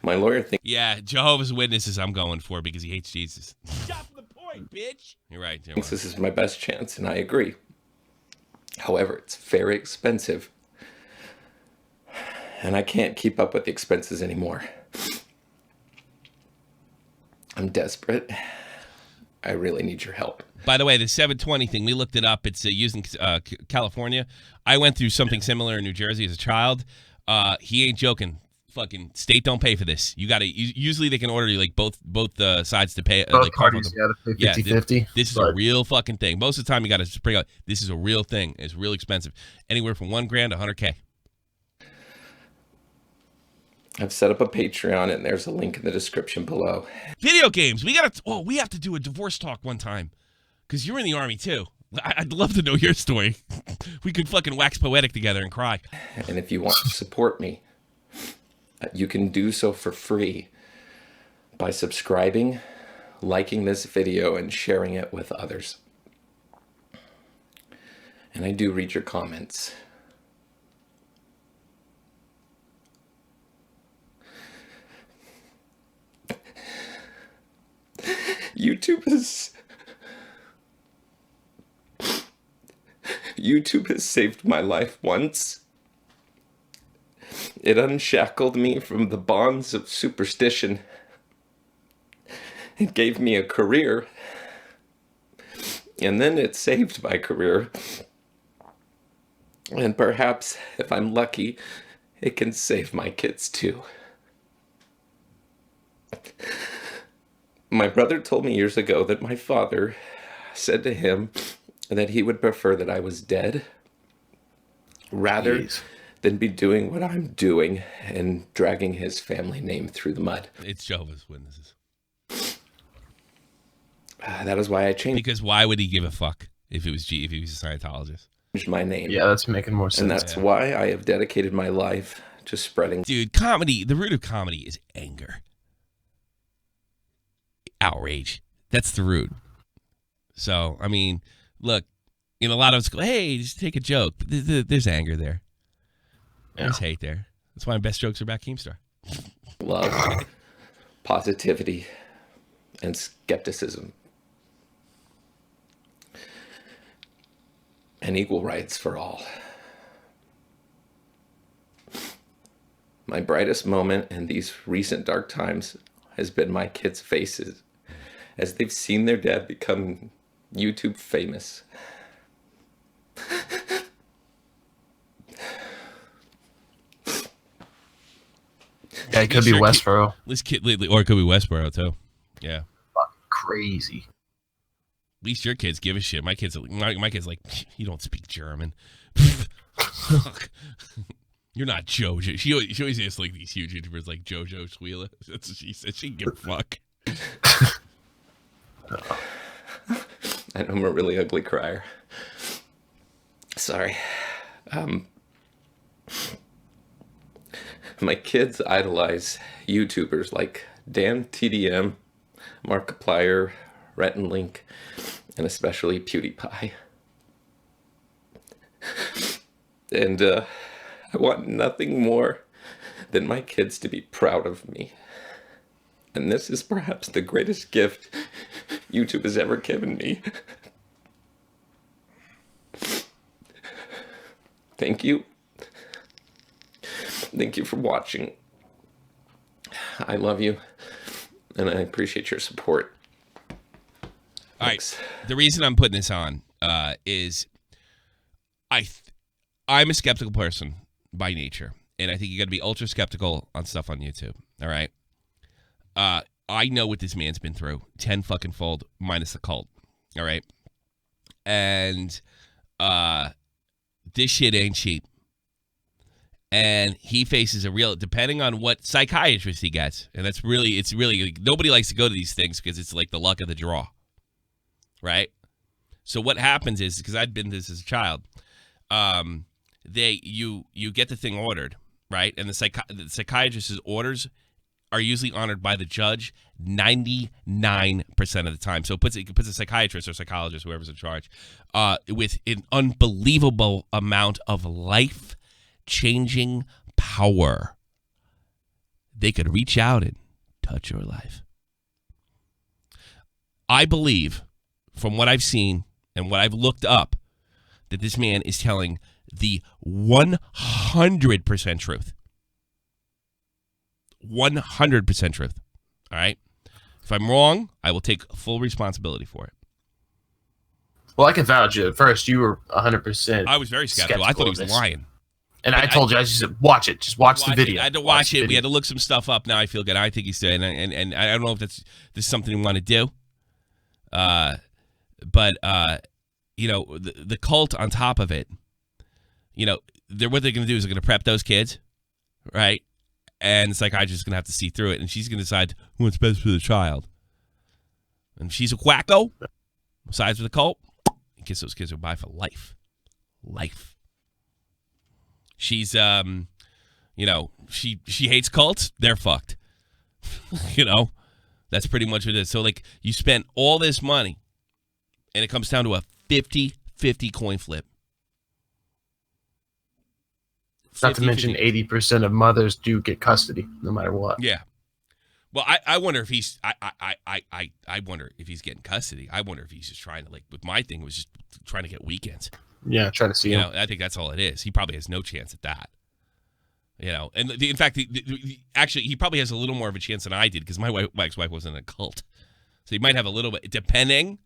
My lawyer thinks...
Yeah, Jehovah's Witnesses I'm going for because he hates Jesus. Stop the point, bitch! You're right.
Thinks this is my best chance, and I agree. However, it's very expensive, and I can't keep up with the expenses anymore. I'm desperate. I really need your help.
By the way, the 720 thing, we looked it up. It's used in California. I went through something similar in New Jersey as a child. He ain't joking. Fucking state don't pay for this. You got to usually they can order you like both sides to pay.
Both
like,
parties got to pay 50-50.
This is a real fucking thing. Most of the time you got to bring out. This is a real thing. It's real expensive. Anywhere from $1,000 to $100K.
I've set up a Patreon, and there's a link in the description below.
Video games. We have to do a divorce talk one time, because you're in the Army too. I'd love to know your story. We could fucking wax poetic together and cry.
And if you want to support me, you can do so for free by subscribing, liking this video, and sharing it with others. And I do read your comments. YouTube has saved my life once. It unshackled me from the bonds of superstition. It gave me a career. And then it saved my career. And perhaps, if I'm lucky, it can save my kids too. My brother told me years ago that my father said to him that he would prefer that I was dead rather than be doing what I'm doing and dragging his family name through the mud.
It's Jehovah's Witnesses.
That is why I changed.
Because why would he give a fuck if he was a Scientologist?
My name.
Yeah, that's making more sense.
And that's why I have dedicated my life to spreading.
Dude, comedy, the root of comedy is anger. Outrage. That's the root. So, I mean, look, a lot of us go, hey, just take a joke. But there's anger there. There's hate there. That's why my best jokes are about Keemstar.
Love, positivity, and skepticism. And equal rights for all. My brightest moment in these recent dark times has been my kids' faces as they've seen their dad become YouTube famous.
Yeah, it could be Westboro.
This kid, or it could be Westboro too. Yeah.
Crazy.
At least your kids give a shit. My kids like, you don't speak German. You're not JoJo. She always asks like these huge YouTubers like JoJo Hila. That's what she said. She can give a fuck.
I know I'm a really ugly crier. Sorry. My kids idolize YouTubers like Dan TDM, Markiplier, Rhett and Link, and especially PewDiePie. And I want nothing more than my kids to be proud of me. And this is perhaps the greatest gift YouTube has ever given me. Thank you. Thank you for watching. I love you, and I appreciate your support.
All right. The reason I'm putting this on is I'm a skeptical person by nature, and I think you got to be ultra skeptical on stuff on YouTube. All right. I know what this man's been through 10 fucking fold minus the cult. All right. And this shit ain't cheap. And he faces a real, depending on what psychiatrist he gets. And it's really, nobody likes to go to these things because it's like the luck of the draw. Right? So what happens is, because I'd been this as a child, you get the thing ordered, right? And the psychiatrist's orders are usually honored by the judge 99% of the time. So it puts a psychiatrist or psychologist, whoever's in charge, with an unbelievable amount of life-changing power. They could reach out and touch your life. I believe, from what I've seen and what I've looked up, that this man is telling the 100% truth. 100% truth. All right? If I'm wrong, I will take full responsibility for it.
Well, I can vouch at first. You were 100%.
I was very skeptical. I thought he was lying.
And I told you, I just said, watch it. Just watch the video.
I had to watch it. We had to look some stuff up. Now I feel good. I think he's dead. And I don't know if this is something we want to do. But the cult on top of it, what they're going to do is they're going to prep those kids, right? And the psychiatrist is going to have to see through it, and she's going to decide what's best for the child. And if she's a quacko, sides with the cult, I guess those kids are by for life. Life. She's, she hates cults. They're fucked. That's pretty much what it is. So, like, you spent all this money, and it comes down to a 50-50 coin flip.
Not to mention 80% of mothers do get custody, no matter what.
Yeah. Well, I wonder if he's I wonder if he's getting custody. I wonder if he's just trying to, like, with my thing was just trying to get weekends.
Yeah, trying to see him.
I think that's all it is. He probably has no chance at that. And in fact, actually, he probably has a little more of a chance than I did because my ex-wife was in a cult. So he might have a little bit, depending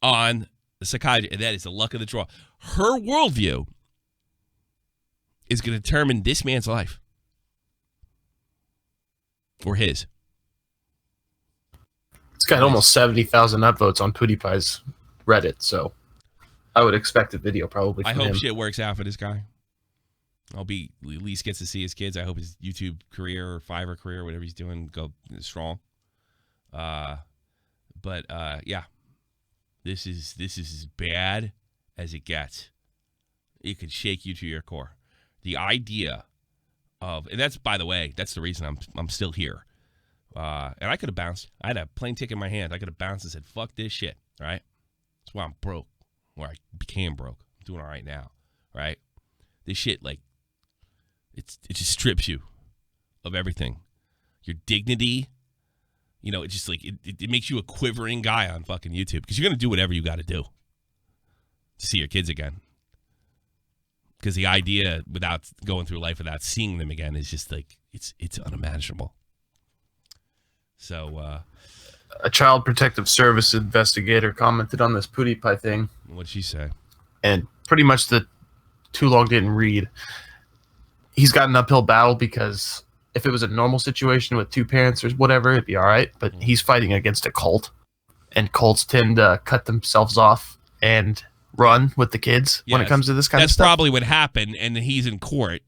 on the psychiatrist. And that is the luck of the draw. Her worldview is going to determine this man's life. Or his.
It's got almost 70,000 upvotes on PewDiePie's Reddit, so I would expect a video probably from
I hope
him.
shit works out for this guy. At least gets to see his kids. I hope his YouTube career or Fiverr career, whatever he's doing, go strong. But yeah, this is as bad as it gets. It could shake you to your core. The idea of, and that's, by the way, that's the reason I'm still here. And I could have bounced. I had a plane ticket in my hand. I could have bounced and said, "Fuck this shit." Right? That's why I'm broke. Where I became broke. I'm doing all right now. Right? This shit, like, it just strips you of everything. Your dignity. You know, it just like it makes you a quivering guy on fucking YouTube because you're gonna do whatever you got to do to see your kids again. Because the idea without going through life without seeing them again is just like it's unimaginable. So,
a Child Protective Service investigator commented on this PewDiePie thing.
What'd she say?
And pretty much the too long didn't read. He's got an uphill battle because if it was a normal situation with two parents or whatever, it'd be all right. But he's fighting against a cult, and cults tend to cut themselves off and run with the kids when it comes to this kind of stuff.
That's probably what happened, and he's in court.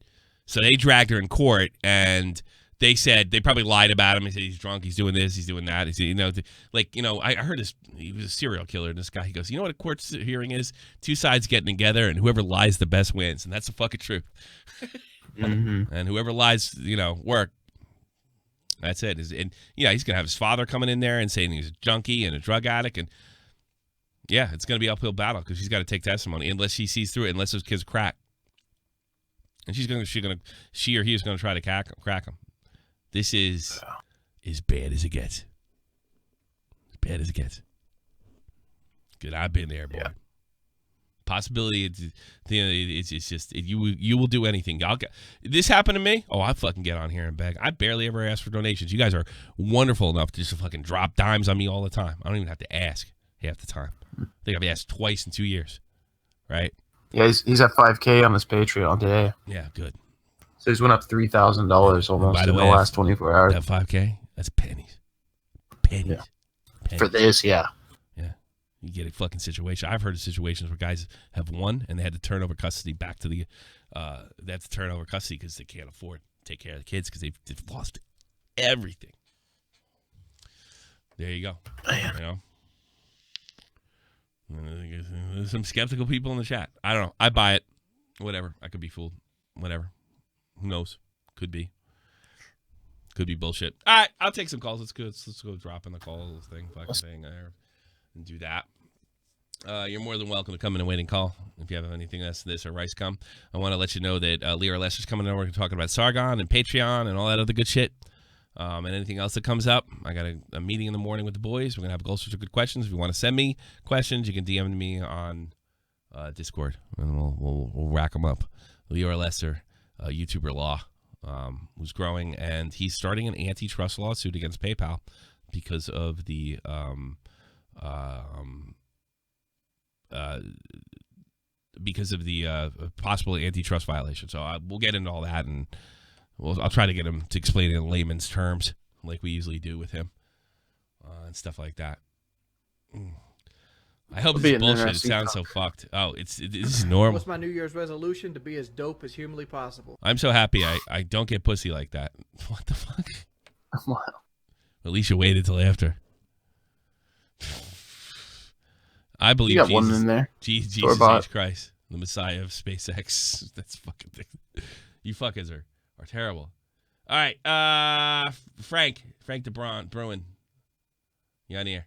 So they dragged her in court, and they said they probably lied about him. They said he's drunk, he's doing this, he's doing that. He's, I heard this. He was a serial killer. And this guy, he goes, you know what a court hearing is? Two sides getting together, and whoever lies the best wins, and that's the fucking truth. And whoever lies, work. That's it. And he's gonna have his father coming in there and saying he's a junkie and a drug addict, and yeah, it's gonna be an uphill battle because she's got to take testimony unless she sees through it, unless those kids crack, and she or he is gonna try to crack him. This is as bad as it gets. As bad as it gets. Good, I've been there, boy. Yeah. Possibility, it's just you will do anything. This happened to me. Oh, I fucking get on here and beg. I barely ever ask for donations. You guys are wonderful enough to just fucking drop dimes on me all the time. I don't even have to ask half the time. I think I've asked twice in 2 years. Right?
Yeah, he's at 5K on his Patreon today.
Yeah, good.
So he's went up $3,000 almost in the last 24 hours.
That 5K, that's pennies. Pennies.
Yeah.
Pennies.
For this, yeah.
You get a fucking situation. I've heard of situations where guys have won and they had to turn over custody back to they have to turn over custody because they can't afford to take care of the kids because they've lost everything. There you go. There's some skeptical people in the chat. I don't know. I buy it. Whatever. I could be fooled. Whatever. Who knows? Could be. Could be bullshit. All right. I'll take some calls. Let's go drop in the call thing. Fucking thing there. And do that. You're more than welcome to come in and wait and call if you have anything else this or RiceGum. I want to let you know that Leah Lester's coming in. We're talking about Sargon and Patreon and all that other good shit. And anything else that comes up. I got a meeting in the morning with the boys. We're going to have a goal search of good questions. If you want to send me questions, you can DM me on Discord, and we'll rack them up. Leah Lester, YouTuber Law, who's growing, and he's starting an antitrust lawsuit against PayPal because of the possible antitrust violation. So we'll get into all that, and I'll try to get him to explain it in layman's terms, like we usually do with him, and stuff like that. I hope this is bullshit. It sounds so fucked. Oh, this is normal.
What's my New Year's resolution? To be as dope as humanly possible.
I'm so happy I don't get pussy like that. What the fuck?
Wow.
At least you waited till after. I believe
you got
Jesus,
one in there.
Jesus H. Christ, the Messiah of SpaceX. That's fucking thing. You fuckers are terrible. All right, Frank DeBron Bruin. You on here?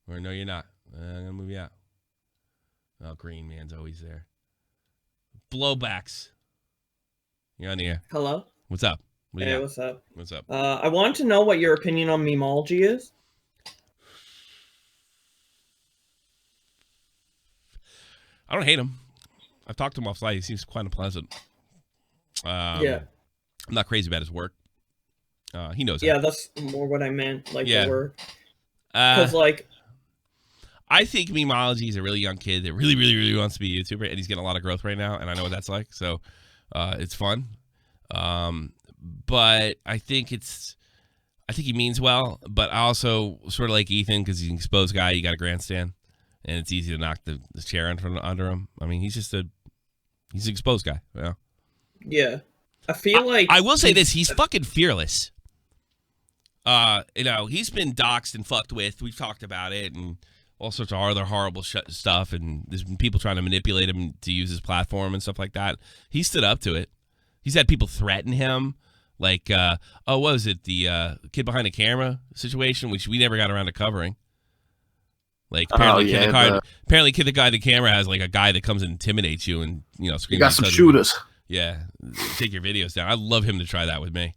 Or no, you're not. I'm gonna move you out. Oh, Green Man's always there. Blowbacks. You're on the air.
Hello.
What's up?
Hey, what's up?
What's up?
I wanted to know what your opinion on memology is.
I don't hate him. I've talked to him offline. He seems quite unpleasant.
Yeah.
I'm not crazy about his work. He knows.
Yeah, that's more what I meant. Like the work.
Because
like,
I think memology is a really young kid that really, really, really wants to be a YouTuber, and he's getting a lot of growth right now, and I know what that's like. So it's fun. But I think I think he means well, but I also sort of like Ethan because he's an exposed guy. You got a grandstand, and it's easy to knock the chair under him. I mean, he's an exposed guy. Yeah.
Yeah. I feel like
I will say this: he's fucking fearless. He's been doxxed and fucked with. We've talked about it and all sorts of other horrible stuff. And there's been people trying to manipulate him to use his platform and stuff like that. He stood up to it. He's had people threaten him. Like, what was it? The kid behind the camera situation, which we never got around to covering. Like, apparently, the guy in the camera has like a guy that comes and intimidates you and, screams.
You got some shooters.
Yeah. Take your videos down. I'd love him to try that with me.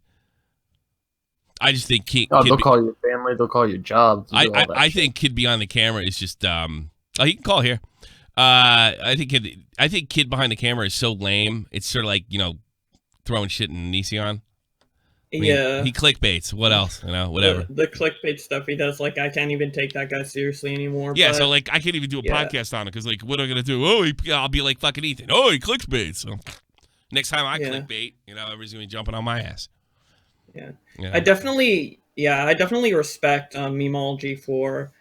I just think
they'll call you family. They'll call you job.
I think kid behind the camera is just he can call here. I think kid behind the camera is so lame. It's sort of like throwing shit in Nesion. I mean,
yeah,
he clickbaits. What else? Whatever.
The clickbait stuff he does, like I can't even take that guy seriously anymore.
Yeah,
but,
so like I can't even do a podcast on it because like what am I gonna do? I'll be like fucking Ethan. Oh, he clickbaits. So next time I clickbait, everybody's gonna be jumping on my ass.
Yeah. I definitely respect Memeology for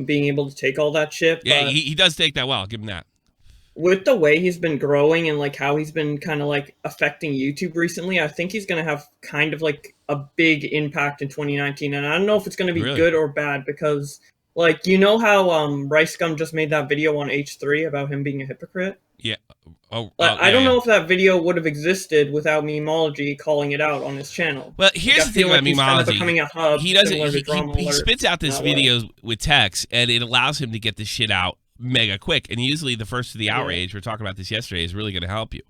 being able to take all that shit.
Yeah,
but
he does take that well. I'll give him that.
With the way he's been growing and like how he's been kind of like affecting YouTube recently, I think he's going to have kind of like a big impact in 2019. And I don't know if it's going to be good or bad because like, how RiceGum just made that video on H3 about him being a hypocrite?
Yeah.
I don't know if that video would have existed without Memeology calling it out on his channel.
Well, here's the thing about Memeology.
Kind of becoming a hub.
He spits out this videos with text, and it allows him to get this shit out mega quick. And usually the first of the outrage, we were talking about this yesterday, is really going to help you.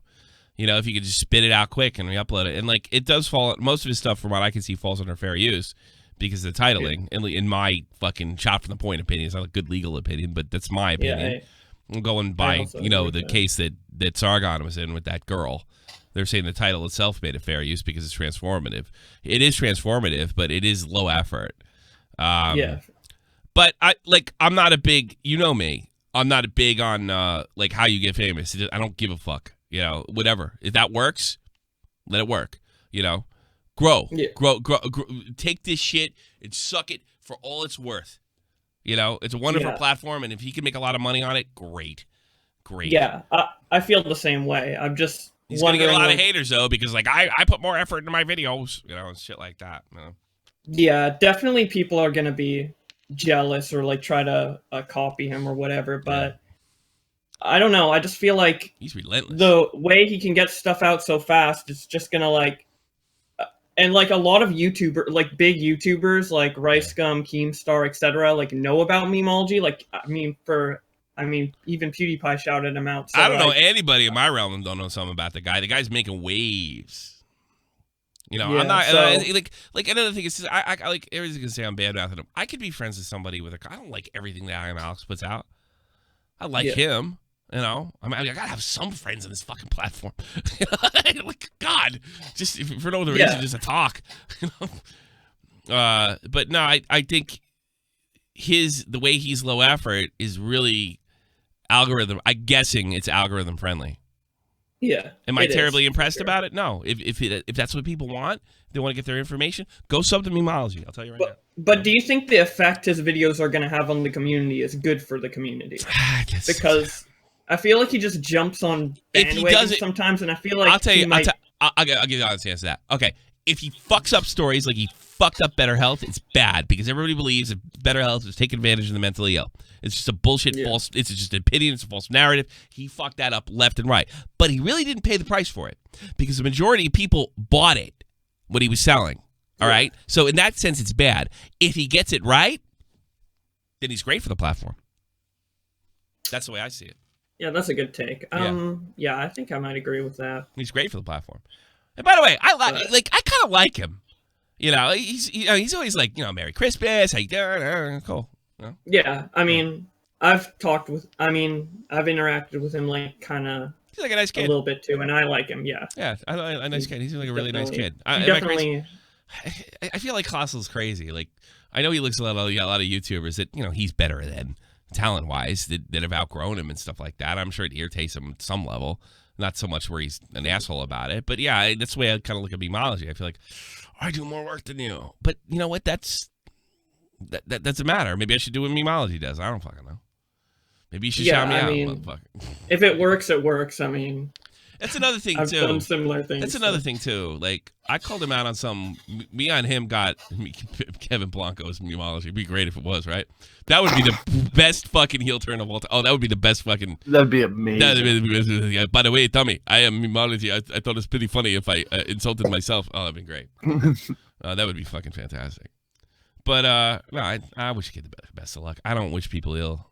If you could just spit it out quick and re-upload it. And like it does fall, most of his stuff from what I can see falls under fair use because of the titling. And in my fucking shot from the point opinion, it's not a good legal opinion, but that's my opinion. I'm going by, the case that Sargon was in with that girl. They're saying the title itself made it fair use because it's transformative. It is transformative, but it is low effort. But I'm not a big, me. I'm not a big on like how you get famous. I don't give a fuck. Whatever. If that works, let it work. Grow. Take this shit and suck it for all it's worth. It's a wonderful platform, and if he can make a lot of money on it, great.
Yeah, I feel the same way. I'm just
he's gonna get a lot of haters though because like I put more effort into my videos, and shit like that.
Yeah, definitely people are gonna be jealous or like try to copy him or whatever, but I don't know. I just feel like
he's relentless.
The way he can get stuff out so fast, it's just gonna like. And like a lot of big YouTubers like RiceGum, Keemstar, etc., like know about Memeology. Like even PewDiePie shouted him out. So
I don't know anybody in my realm that don't know something about the guy. The guy's making waves. I'm not like another thing is I like everybody's gonna say I'm bad mouthing him. I could be friends with somebody I don't like everything that I Am Alex puts out. I like him. I gotta have some friends on this fucking platform. Like God, just for no other reason, just to talk. But no, I think the way he's low effort is really algorithm. I'm guessing it's algorithm friendly.
Yeah.
Am I terribly impressed about it? No. If that's what people want, they want to get their information. Go sub to Memeology. I'll tell you right now.
But do you think the effect his videos are going to have on the community is good for the community? Because I feel like he just jumps on bandwagons sometimes, and I feel like
I'll give you the honest answer to that. Okay, if he fucks up stories like he fucked up BetterHelp, it's bad because everybody believes that BetterHelp is taking advantage of the mentally ill. It's just a bullshit false. It's just an opinion. It's a false narrative. He fucked that up left and right, but he really didn't pay the price for it because the majority of people bought it what he was selling. All right, so in that sense, it's bad. If he gets it right, then he's great for the platform. That's the way I see it.
Yeah, that's a good take. Yeah, I think I might agree with that.
He's great for the platform. And by the way, I kind of like him. He's always like, Merry Christmas, how you doing? Cool.
Yeah, I mean, I've interacted with him like kind of.
He's like a nice kid.
A little bit too, and I like him. Yeah.
Yeah, a nice kid. He's like a really nice kid.
Definitely.
I feel like Cossel's crazy. Like, I know he looks a lot of YouTubers that he's better than talent-wise that have outgrown him and stuff like that. I'm sure it irritates him at some level. Not so much where he's an asshole about it, but yeah, that's the way I kind of look at memeology. I feel like I do more work than you, but you know what? That doesn't matter. Maybe I should do what memeology does. I don't fucking know. Maybe you should shout me out, motherfucker.
If it works, it works. I mean,
that's another thing
I've
too.
done similar things.
That's another thing too. Like I called him out on some. Me on him got Kevin Blanco's memeology. It'd be great if it was right. That would be the best fucking heel turn of all time. Oh, that would be the best fucking.
That'd be amazing.
Yeah, by the way, Tommy, I am memeology. I thought it was pretty funny if I insulted myself. Oh, that'd be great. That would be fucking fantastic. But no, I wish you get the best of luck. I don't wish people ill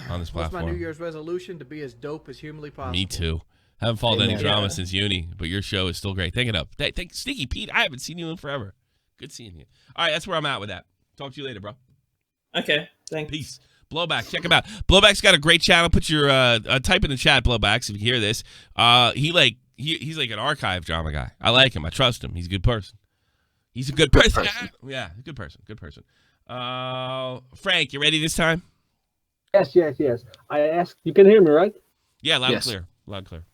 on this platform.
What's my New Year's resolution? To be as dope as humanly possible.
Me too. Haven't followed any drama since uni, but your show is still great. Thank it up. Thank Sneaky Pete. I haven't seen you in forever. Good seeing you. All right, that's where I'm at with that. Talk to you later, bro.
Okay, thanks.
Peace. Blowback, check him out. Blowback's got a great channel. Put your type in the chat, Blowbacks, if you hear this. He's like an archive drama guy. I like him. I trust him. He's a good person. He's a good person. Yeah, good person. Good person. Frank, you ready this time?
Yes. I asked. You can hear me, right?
Yeah, loud and clear. Loud and clear.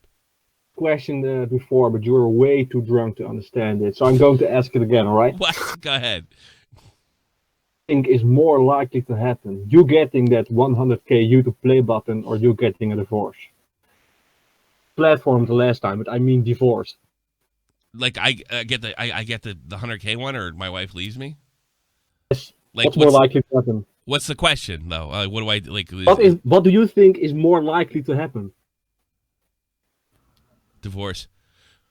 Question before, but you were way too drunk to understand it, so I'm going to ask it again. All right?
What? Go ahead.
Think is more likely to happen? You getting that 100k YouTube play button, or you getting a divorce? Platform the last time, but I mean divorce.
Like I get the 100k one, or my wife leaves me.
Yes.
Like,
what's more likely to happen?
What's the question though? What do I like?
What do you think is more likely to happen?
Divorce.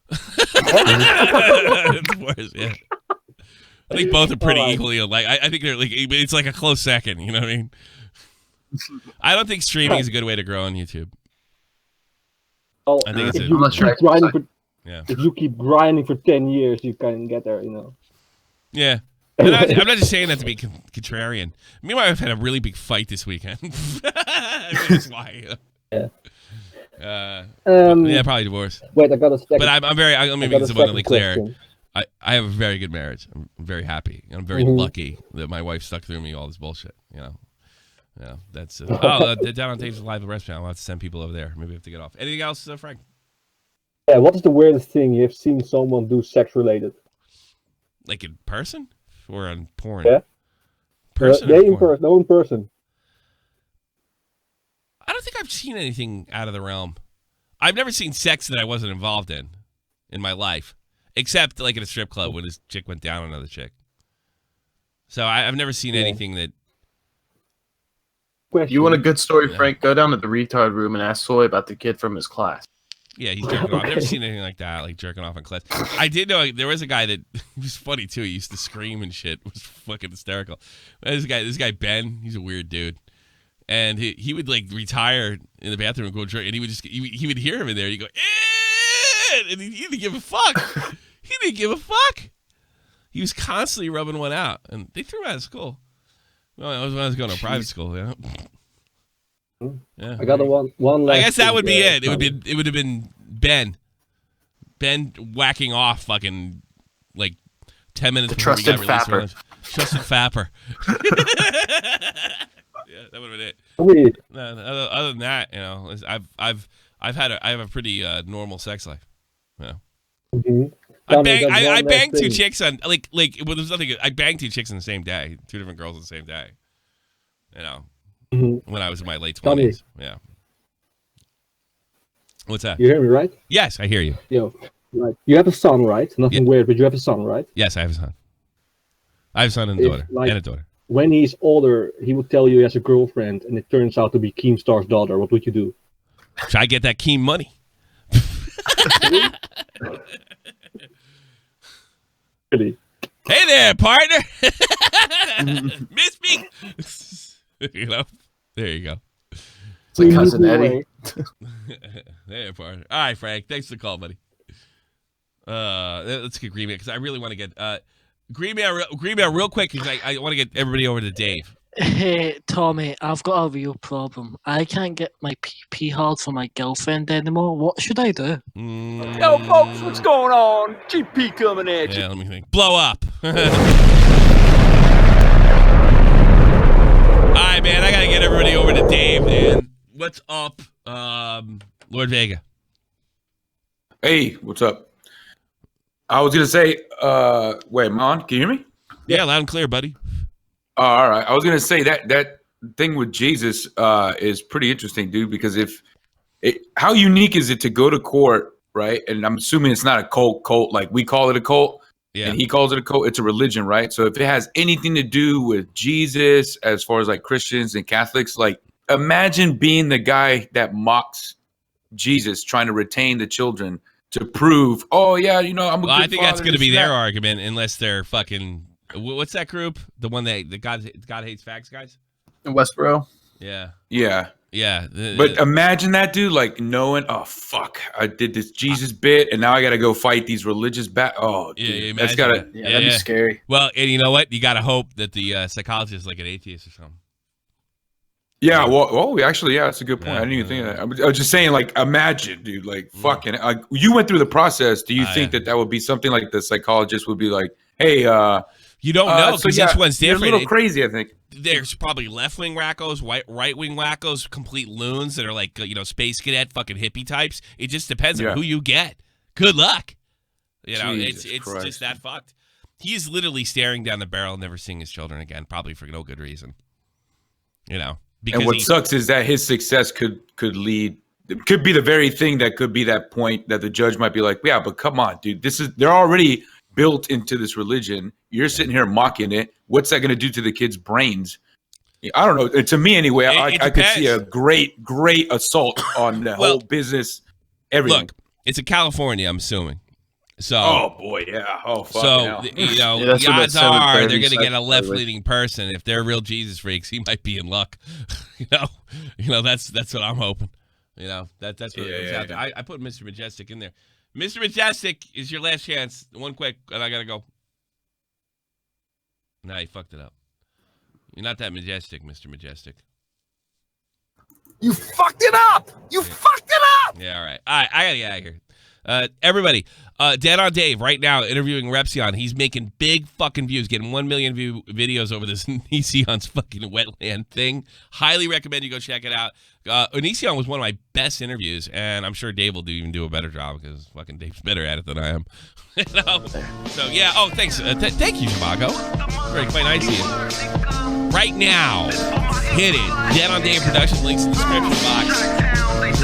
Divorce. Yeah. I think both are pretty equally alike. I think they're like it's like a close second. You know what I mean? I don't think streaming is a good way to grow on YouTube.
Oh,
I think
if you keep grinding for 10 years, you can get there. You know.
Yeah. I'm not just saying that to be contrarian. Me and my wife had a really big fight this weekend. That's why.
Yeah.
Yeah, probably divorce.
Wait, I got a second.
But let me make this abundantly clear. I have a very good marriage. I'm very happy. I'm very lucky that my wife stuck through me all this bullshit. You know. Yeah, that's it. Down on Taves Live Arrest Channel. I'll have to send people over there. Maybe I have to get off. Anything else, Frank?
Yeah, what is the weirdest thing you've seen someone do sex related?
Like in person? Or on porn?
Yeah.
Person
in person. No, in person.
I don't think I've seen anything out of the realm. I've never seen sex that I wasn't involved in my life. Except like at a strip club when this chick went down on another chick. So I've never seen anything that...
You want a good story, Frank? Go down to the retard room and ask Soy about the kid from his class.
Yeah, he's jerking off. I've never seen anything like that, like jerking off in class. I did know there was a guy that was funny too. He used to scream and shit. It was fucking hysterical. This guy Ben, he's a weird dude, and he would like retire in the bathroom and go drink, and he would just he would hear him in there. He'd go, and he didn't give a fuck. He didn't give a fuck. He was constantly rubbing one out, and they threw him out of school. Well, I was going to private school, yeah. Yeah.
I got one last.
I guess that would be it. It would have been Ben whacking off fucking like 10 minutes before
trusted
we got
fapper.
Trusted fapper. Yeah, that would have been it. No, other than that, you know, I have a pretty normal sex life. You know.
Mm-hmm.
I banged two chicks on like well, there's nothing. I banged two chicks in the same day, two different girls in the same day. You know. When I was in my late 20s. Yeah. What's that?
You hear me, right?
Yes, I hear you.
Right. You have a son, right? Nothing weird, but you have a son, right?
Yes, I have a son. I have a son and a daughter. And a daughter.
When he's older, he would tell you he has a girlfriend, and it turns out to be Keemstar's daughter. What would you do?
Should I get that Keem money?
Really?
Hey there, partner. Miss me. You know, there you go.
It's like Cousin Eddie.
There, partner. All right, Frank. Thanks for the call, buddy. Let's get Green Mail because I really want to get Green Mail real quick because I want to get everybody over to Dave.
Hey, Tommy, I've got a real problem. I can't get my PP hard for my girlfriend anymore. What should I do?
Yo, folks, what's going on? GP coming at you.
Yeah, let me think. Blow up. All right, man, I got to get everybody over to Dave, man. What's up, Lord Vega?
Hey, what's up? I was gonna say, wait, Mon, can you hear me?
Yeah, loud and clear, buddy.
All right. I was gonna say that thing with Jesus is pretty interesting, dude. Because how unique is it to go to court, right? And I'm assuming it's not a cult like we call it a cult.
Yeah.
And he calls it a cult. It's a religion, right? So if it has anything to do with Jesus, as far as like Christians and Catholics, like imagine being the guy that mocks Jesus, trying to retain the children to prove, oh yeah, I'm a good
I think that's
father,
going to be
this,
their
that.
argument, unless they're fucking. What's that group? The one that the God hates facts guys.
In Westboro.
Yeah.
Yeah. But imagine that, dude, like knowing, oh fuck, I did this Jesus bit, and now I got to go fight these religious Oh, dude, that's gotta,
that'd be scary.
Well, and you know what? You got to hope that the psychologist is like an atheist or something.
Yeah, well, actually, yeah, that's a good point. I didn't even think of that. I was just saying, like, imagine, dude, like, fucking, you went through the process. Do you think that would be something like the psychologist would be like, hey,
you don't know because each one's different.
You're a little crazy, I think.
There's probably left-wing wackos, right-wing wackos, complete loons that are like, space cadet fucking hippie types. It just depends on who you get. Good luck. It's just that fucked. He's literally staring down the barrel, never seeing his children again, probably for no good reason. Because
and what sucks is that his success could lead, could be the very thing that could be that point that the judge might be like, yeah, but come on, dude, they're already built into this religion. You're sitting here mocking it. What's that going to do to the kids' brains? I don't know. To me, anyway, I could see a great assault on the whole business. Everything.
Look, it's in California, I'm assuming. So,
oh boy, yeah. Oh, fuck.
So the odds are they're going to get a left-leaning person. If they're real Jesus freaks, he might be in luck. That's what I'm hoping. That's what it comes out to. I put Mr. Majestic in there. Mr. Majestic is your last chance. One quick, and I gotta go. Nah, you fucked it up. You're not that majestic, Mr. Majestic.
You fucked it up. You fucked it up.
Yeah, all right. I gotta get out of here. Everybody, Dead on Dave right now interviewing Repsion. He's making big fucking views, getting 1 million view videos over this Onision's fucking wetland thing. Highly recommend you go check it out. Onision was one of my best interviews, and I'm sure Dave will even do a better job because fucking Dave's better at it than I am. So yeah. Oh, thanks. Thank you, Shivago. Very quite nice of you. Right now, hit it. Dead on Dave Productions, links in the description box.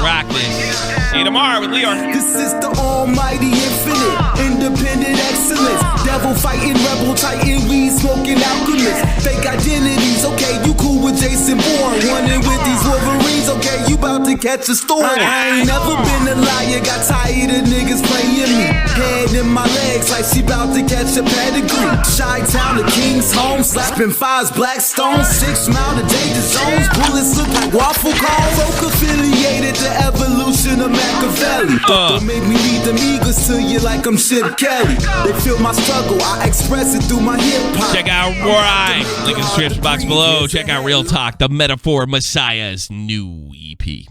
Rock this. See you tomorrow with Leon.
This is the almighty infinite, independent excellence. Devil fighting, rebel titan, weed smoking alchemist. Fake identities, okay, you cool with Jason Bourne. Running with these Wolverines, okay, you about to catch a storm. I ain't never been a liar, got tired of niggas playing me. Head in my legs like she about to catch a pedigree. Chi-Town, the King's home, slapping fives, black stones, 6 mile to danger zones. Bullets look like waffle cones. Folk affiliated the evolution of Machiavelli. Don't make me lead them eagles to you like I'm Chip Kelly. They feel my struggle, I express it through my hip hop.
Check out Roy. Link in the description box below. Check out Real Talk, the Metaphor Messiah's new EP.